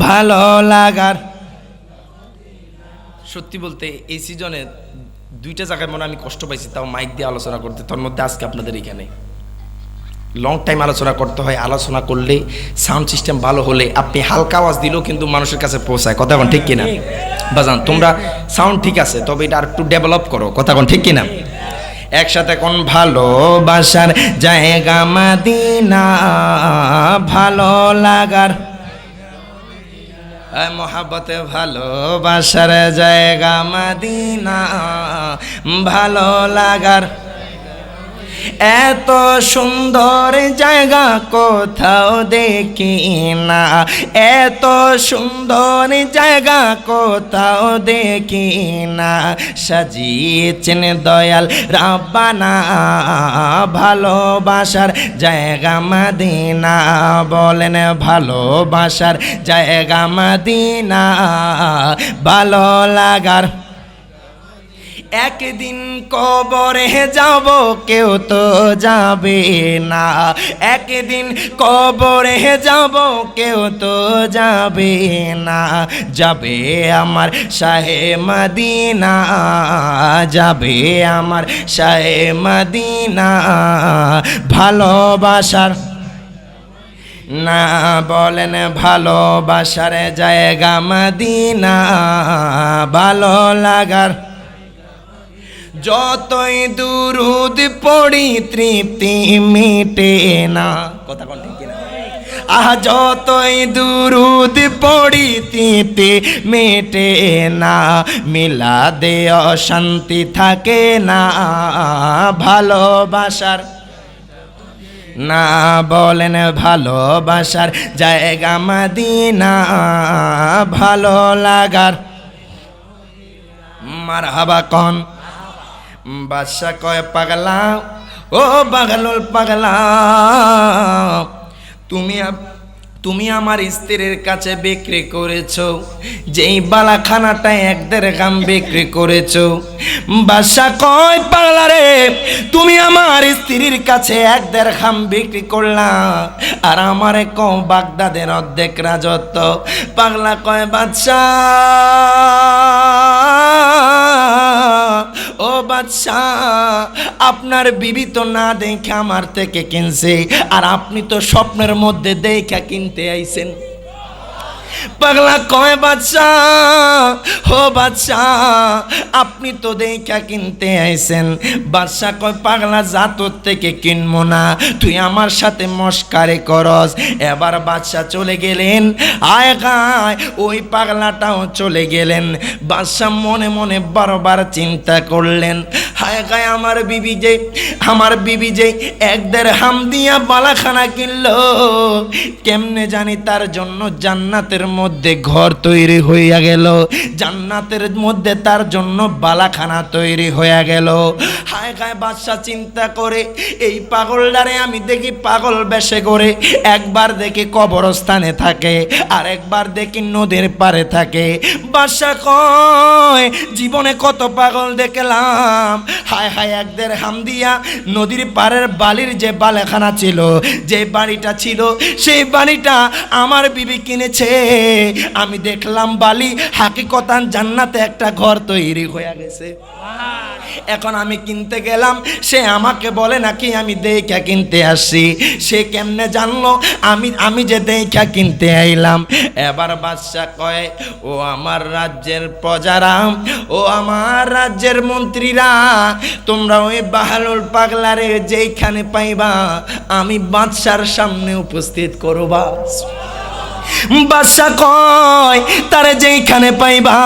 ভালো লাগার। সত্যি বলতে এই সিজনে দুইটা জায়গায় মনে আমি কষ্ট পাইছি, তাও মাইক দিয়ে আলোচনা করতে। তার মধ্যে আজকে আপনাদের এখানে লং টাইম আলোচনা করতে হয়। আলোচনা করলে সাউন্ড সিস্টেম ভালো হলে আপনি হালকা আওয়াজ দিলেও কিন্তু মানুষের কাছে পৌঁছায়। কথা কোন ঠিক কিনা বাজান? তোমরা সাউন্ড ঠিক আছে, তবে এটা আর একটু ডেভেলপ করো। কথা কোন ঠিক কিনা? একসাথে কোন ভালোবাসার জায়গা মদিনা, ভালো লাগার মহাব্বতে ভালোবাসার জায়গা মদিনা, ভালো লাগার। এত সুন্দর জায়গা কোথাও দেখি না, এত সুন্দর জায়গা কোথাও দেখি না, সাজিয়েছেন দয়াল রাব্বানা ভালোবাসার জায়গা মদিনা, বলেন ভালোবাসার জায়গা মদিনা, ভালো লাগার। একদিন কবরে যাব কেউ তো যাবে না, একদিন কবরে যাব কেউ তো যাবে না, যাবে আমার শাহে মদিনা, যাবে আমার শাহে মদিনা, ভালোবাসার না, বলেন ভালোবাসার জায়গা মদিনা, ভালো লাগার। যতই দুরুদ পড়ি তৃপ্তি মিটে না। কথা কোন ঠিক কিনা? যতই দুরুদ পড়ি তৃপ্তি মেটে না, মিলাদে অশান্তি থাকে না, ভালোবাসার না, বলেন ভালোবাসার জায়গা মদিনা, ভালো লাগার। মারহাবা কোন? বাদশা কয় পাগলা, ও পাগলুল পাগলা, তুমি আমার স্ত্রীর কাছে বিক্রি করেছো, যেই বালাখানাটা 1 দিরহাম বিক্রি করেছো। বাদশা কয় পাগলা রে, তুমি আমার স্ত্রীর কাছে 1 দিরহাম বিক্রি করলা, আর আমারে কও বাগদাদের অর্ধেক রাজত্ব। পাগলা কয় বাদশা, ও বাদশা, আপনার বিবি তো না দেখে আমার থেকে কিনছে, আর আপনি তো স্বপ্নের মধ্যে দেখা কিনতে আইছেন। পাগলা কয় বাদশা, ও বাদশা, আপনি তো দেখা কিনতে আইছেন। বাদশা কয় পাগলা যা তোর থেকে কিনবো না, তুই আমার সাথে মস্কারি করস। এবার বাদশা চলে গেলেন, আয় গায় ওই পাগলাটাও চলে গেলেন। বাদশা মনে মনে বারবার চিন্তা করলেন, হায় গায় আমার বিবি যে 1 দিরহাম দিয়া বালাখানা কিনলো, কেমনে জানি তার জন্য জান্নাতের মধ্যে ঘর তৈরি হইয়া গেল, জান্নাতের মধ্যে তার জন্য বালাখানা তৈরি হইয়া গেল। হায় গায় বাদশা চিন্তা করে, এই পাগলটারে আমি দেখি পাগল বেশে করে, একবার দেখি কবরস্থানে থাকে, আর একবার দেখি নদীর পারে থাকে। বাদশা কয় জীবনে কত পাগল দেখলাম, হায় হায় 1 দিরহাম দিয়া নদীর পারের বালির যে বালাখানা ছিল, যে বাড়িটা ছিল, সেই বাড়িটা আমার বিবি কিনেছে। আমি দেখলাম বালি, হাকিকতান জান্নাতে একটা ঘর তৈরি হয়ে গেছে। এখন আমি কিনতে গেলাম, সে আমাকে বলে নাকি আমি দেখা কিনতে আসছি। সে কেমনে জানলো আমি যে দেখা কিনতে আইলাম? এবার বাদশা কয়, ও আমার রাজ্যের প্রজারা, ও আমার রাজ্যের মন্ত্রীরা, তোমরা ওই বাহালুল পাগলারে যেইখানে পাইবা আমি বাদশার সামনে উপস্থিত করবা। বাদশা কয় তারে যেইখানে পাইবা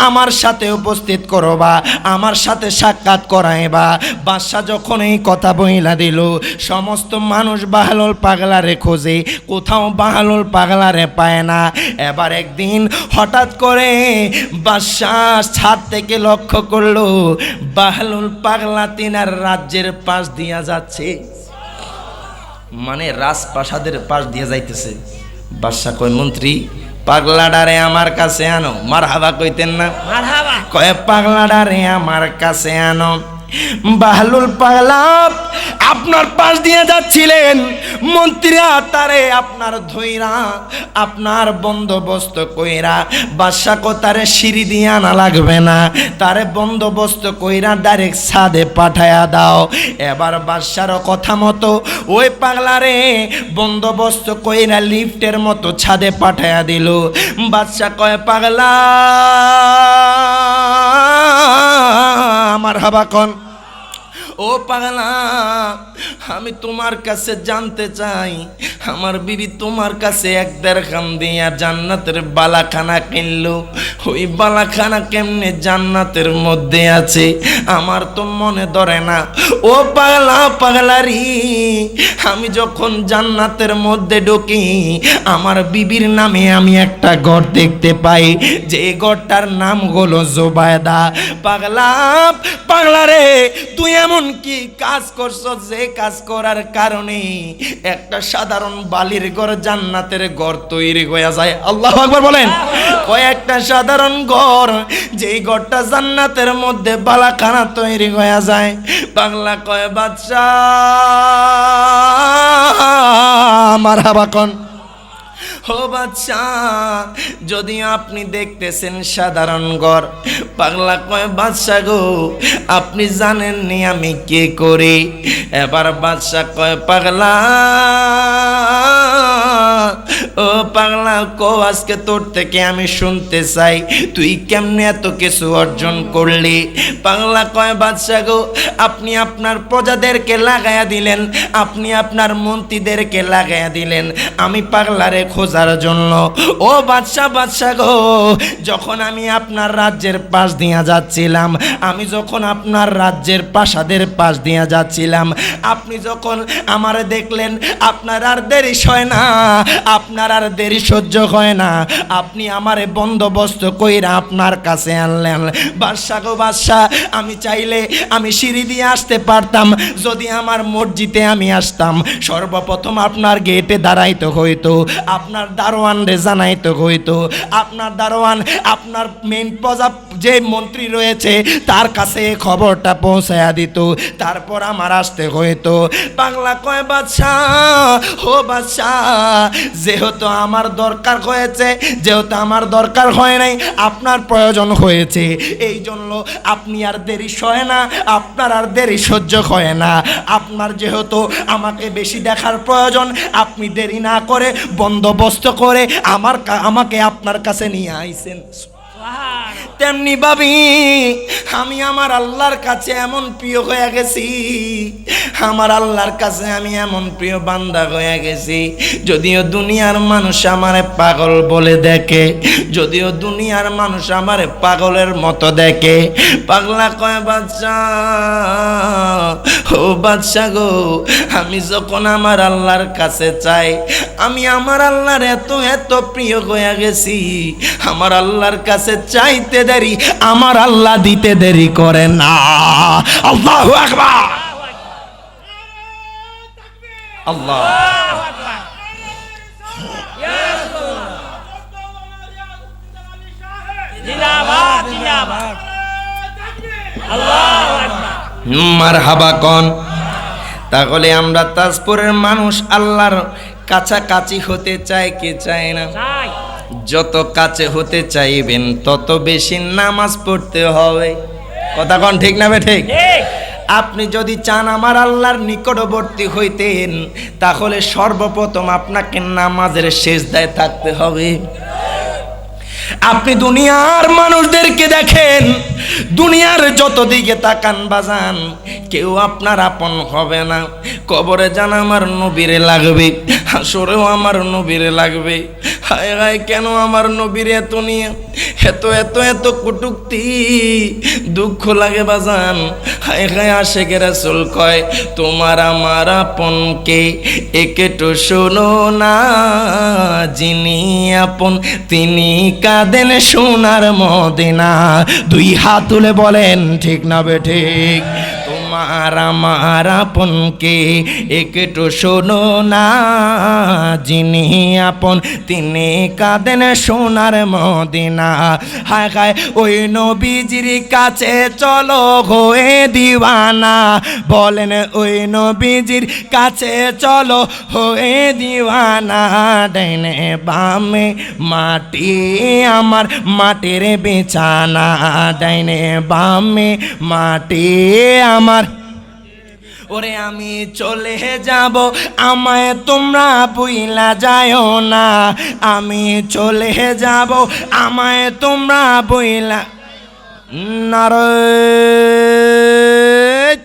আমার সাথে উপস্থিত করবা, আমার সাথে সাক্ষাৎ করাইবা। বাদশা যখন এই কথা বইলা দিল, সমস্ত মানুষ বাহলুল পাগলারে খোঁজে, কোথাও বাহলুল পাগলারে পায় না। এবার একদিন হঠাৎ করে বাদশা ছাদ থেকে লক্ষ্য করলো বাহলুল পাগলা তিনার রাজ্যের পাশ দিয়া যাচ্ছে, মানে রাজপ্রাসাদের পাশ দিয়ে যাইতেছে। বাদশা কয় মন্ত্রী পাগলাডারে আমার কাছে আনো। মারহাবা কইতেন না? মারহাবা। কয় পাগলাডারে আমার কাছে আনো। বাহলুল পাগলা আপনার পাশ দিয়ে যাচ্ছিলেন, মন্ত্রীরা তারে আপনার ধইরা আপনার বন্দোবস্ত কইরা, বাদশা কো তারে সিঁড়ি দিয়ে আনা লাগবে না, তারে বন্দোবস্ত কইরা ডাইরেক্ট ছাদে পাঠায়া দাও। এবার বাদশার কথা মতো ওই পাগলারে বন্দোবস্ত কইরা লিফটের মতো ছাদে পাঠায়া দিল। বাদশা কয় পাগলা আমার হাবা কন। ও পাগলা আমি তোমার কাছে জানতে চাই, আমার বিবি তোমার কাছে 1.5 খান দিয়া জান্নাতের বালাখানা কিনলো, ওই বালাখানা কেমনে জান্নাতের মধ্যে আছে আমার তো মনে ধরে না। ও পাগলা পাগলারি আমি যখন জান্নাতের মধ্যে ঢুকি আমার বিবির নামে আমি একটা ঘর দেখতে পাই, যে ঘরটার নাম হলো জোবায়দা। পাগলা পাগলারে তুই এমন কি কাজ করছ যে কাজ করার কারণে একটা সাধারণ বালির ঘর জান্নাতের ঘর তৈরি হয়ে যায়? আল্লাহু আকবার বলেন। কয়েকটা সাধারণ ঘর, যেই ঘরটা জান্নাতের মধ্যে বালাখানা তৈরি হয়ে যায়। বাংলা কয় বাদশা মারহাবা কোন। ও বাদশা যদি আপনি দেখতেছেন সাধারণ ঘর, পাগলা কয় বাদশা গো আপনি জানেননি আমি কে করি। এবার বাদশা কয় পাগলা ও পাগলা কো আজকে তোর থেকে আমি শুনতে চাই তুই কেমনে এত কিছু অর্জন করলি। পাগলা কয় বাদশা গো আপনি আপনার প্রজাদেরকে লাগাইয়া দিলেন, আপনি আপনার মন্ত্রীদেরকে লাগাইয়া দিলেন আমি পাগলারে খোঁজার জন্য। ও বাদশা বাদশা গো যখন আমি আপনার রাজ্যের পাশ দিয়া যাচ্ছিলাম, আমি যখন আপনার রাজ্যের প্রাসাদের পাশ দিয়া যাচ্ছিলাম, আপনি যখন আমারে দেখলেন আপনার আর দেরি হয় না, আপনার আর দেরি সহ্য হয় না, আপনি আমারে বন্দোবস্ত কইরা আপনার কাছে আনলেন। বাদশা গো বাদশা আমি চাইলে আমি সিঁড়ি দিয়ে আসতে পারতাম, যদি আমার মসজিদে আমি আসতাম সর্বপ্রথম আপনার গেটে দাঁড়াইতে হইতো, আপনার দারোয়ানরে জানাইতে হইতো, আপনার দারোয়ান আপনার মেইন প্রজা যে মন্ত্রী রয়েছে তার কাছে খবরটা পৌঁছায়া দিত, তারপর আমার আসতে হইতো। বাংলা কয় বাদশা ও বাদশা যেহেতু আমার দরকার হয়েছে, যেহেতু আমার দরকার হয় নাই আপনার প্রয়োজন হয়েছে, এই জন্য আপনি আর দেরি সয় না, আপনার আর দেরি সহ্য হয় না। আপনার যেহেতু আমাকে বেশি দেখার প্রয়োজন, আপনি দেরি না করে বন্দোবস্ত করে আমাকে আপনার কাছে নিয়ে আইছেন। তেমনি ভাবি আমি আমার আল্লাহর কাছে এমন প্রিয় হয়ে গেছি, আমার আল্লাহর কাছে আমি এমন প্রিয় বান্দা হয়ে গেছি, যদিও দুনিয়ার মানুষ আমারে পাগল বলে দেখে, যদিও দুনিয়ার মানুষ আমারে পাগলের মতো দেখে। পাগলা কয় বাদশা ও বাদশা গো আমি যখন আমার আল্লাহর কাছে চাই, আমি আমার আল্লাহর এত এত প্রিয় হয়ে গেছি, আমার আল্লাহর কাছে চাইতে দেরি আমার আল্লাহ দিতে দেরি করে না। আল্লাহু আকবার আল্লাহ। মারহাবা কোন। তাহলে আমরা তাজপুরের মানুষ আল্লাহর কাছাকাছি হতে চাই কি চাই না? যত কাছে হতে চাইবেন তত বেশি নামাজ পড়তে হবে। কথা কোন ঠিক না বে ঠিক? আপনি যদি চান আমার আল্লাহর নিকটবর্তী হইতেন তাহলে সর্বপ্রথম আপনাকে নামাজের সিজদায় থাকতে হবে। আপনি দুনিয়ার মানুষদেরকে দেখেন, দুনিয়ার যত দিকে তাকান বাজান কেউ আপনার আপন হবে না। কবরে যান আমার নবীরে লাগবে, হাসরেও আমার নবীরে লাগবে, হায় হায় কেন আমার নবীর এত নিয়ে এত এত এত কটূক্তি দুঃখ লাগে বাজান। হায় হায় আশেকের রাসূল কয় তোমার আমার আপনকে একটু শোনো না, যিনি আপন তিনি কাঁদেন সোনার মদিনা। দুই হাত তুলে বলেন ঠিক না বেঠিক? তোমার আমার আপনকে একটু শোনো না, যিনি আপন তিনি কাঁদেন সোনার মদিনা। হায় হায় ওই নবীজির কাছে চলো হয়ে দিওয়ানা, বলেন ওই নবীজির কাছে চলো হয়ে দিওয়ানা। ডাইনে বামে মাটি আমার মাটির বিছানা, ডাইনে বামে মাটি আমার। ওরে আমি চলে যাব আমায় তোমরা ভুইলা যাও না, আমি চলে যাব আমায় তোমরা ভুইলা। নারে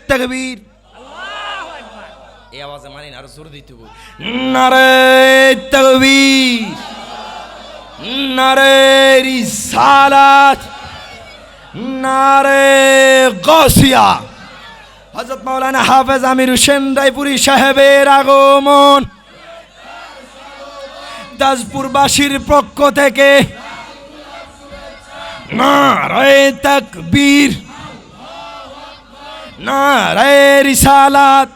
তাকবীর, এই আওয়াজে মানি আরো জোরে দিতে হবে। নারে তাকবীর, নারে রিসালাত, নারে গাউসিয়া। হযরত মাওলানা হাফেজ আমির হোসেন রায়পুরী সাহেবের আগমন দাসপুরবাসীর পক্ষ থেকে নারে তাকবীর, নারে রিসালাত।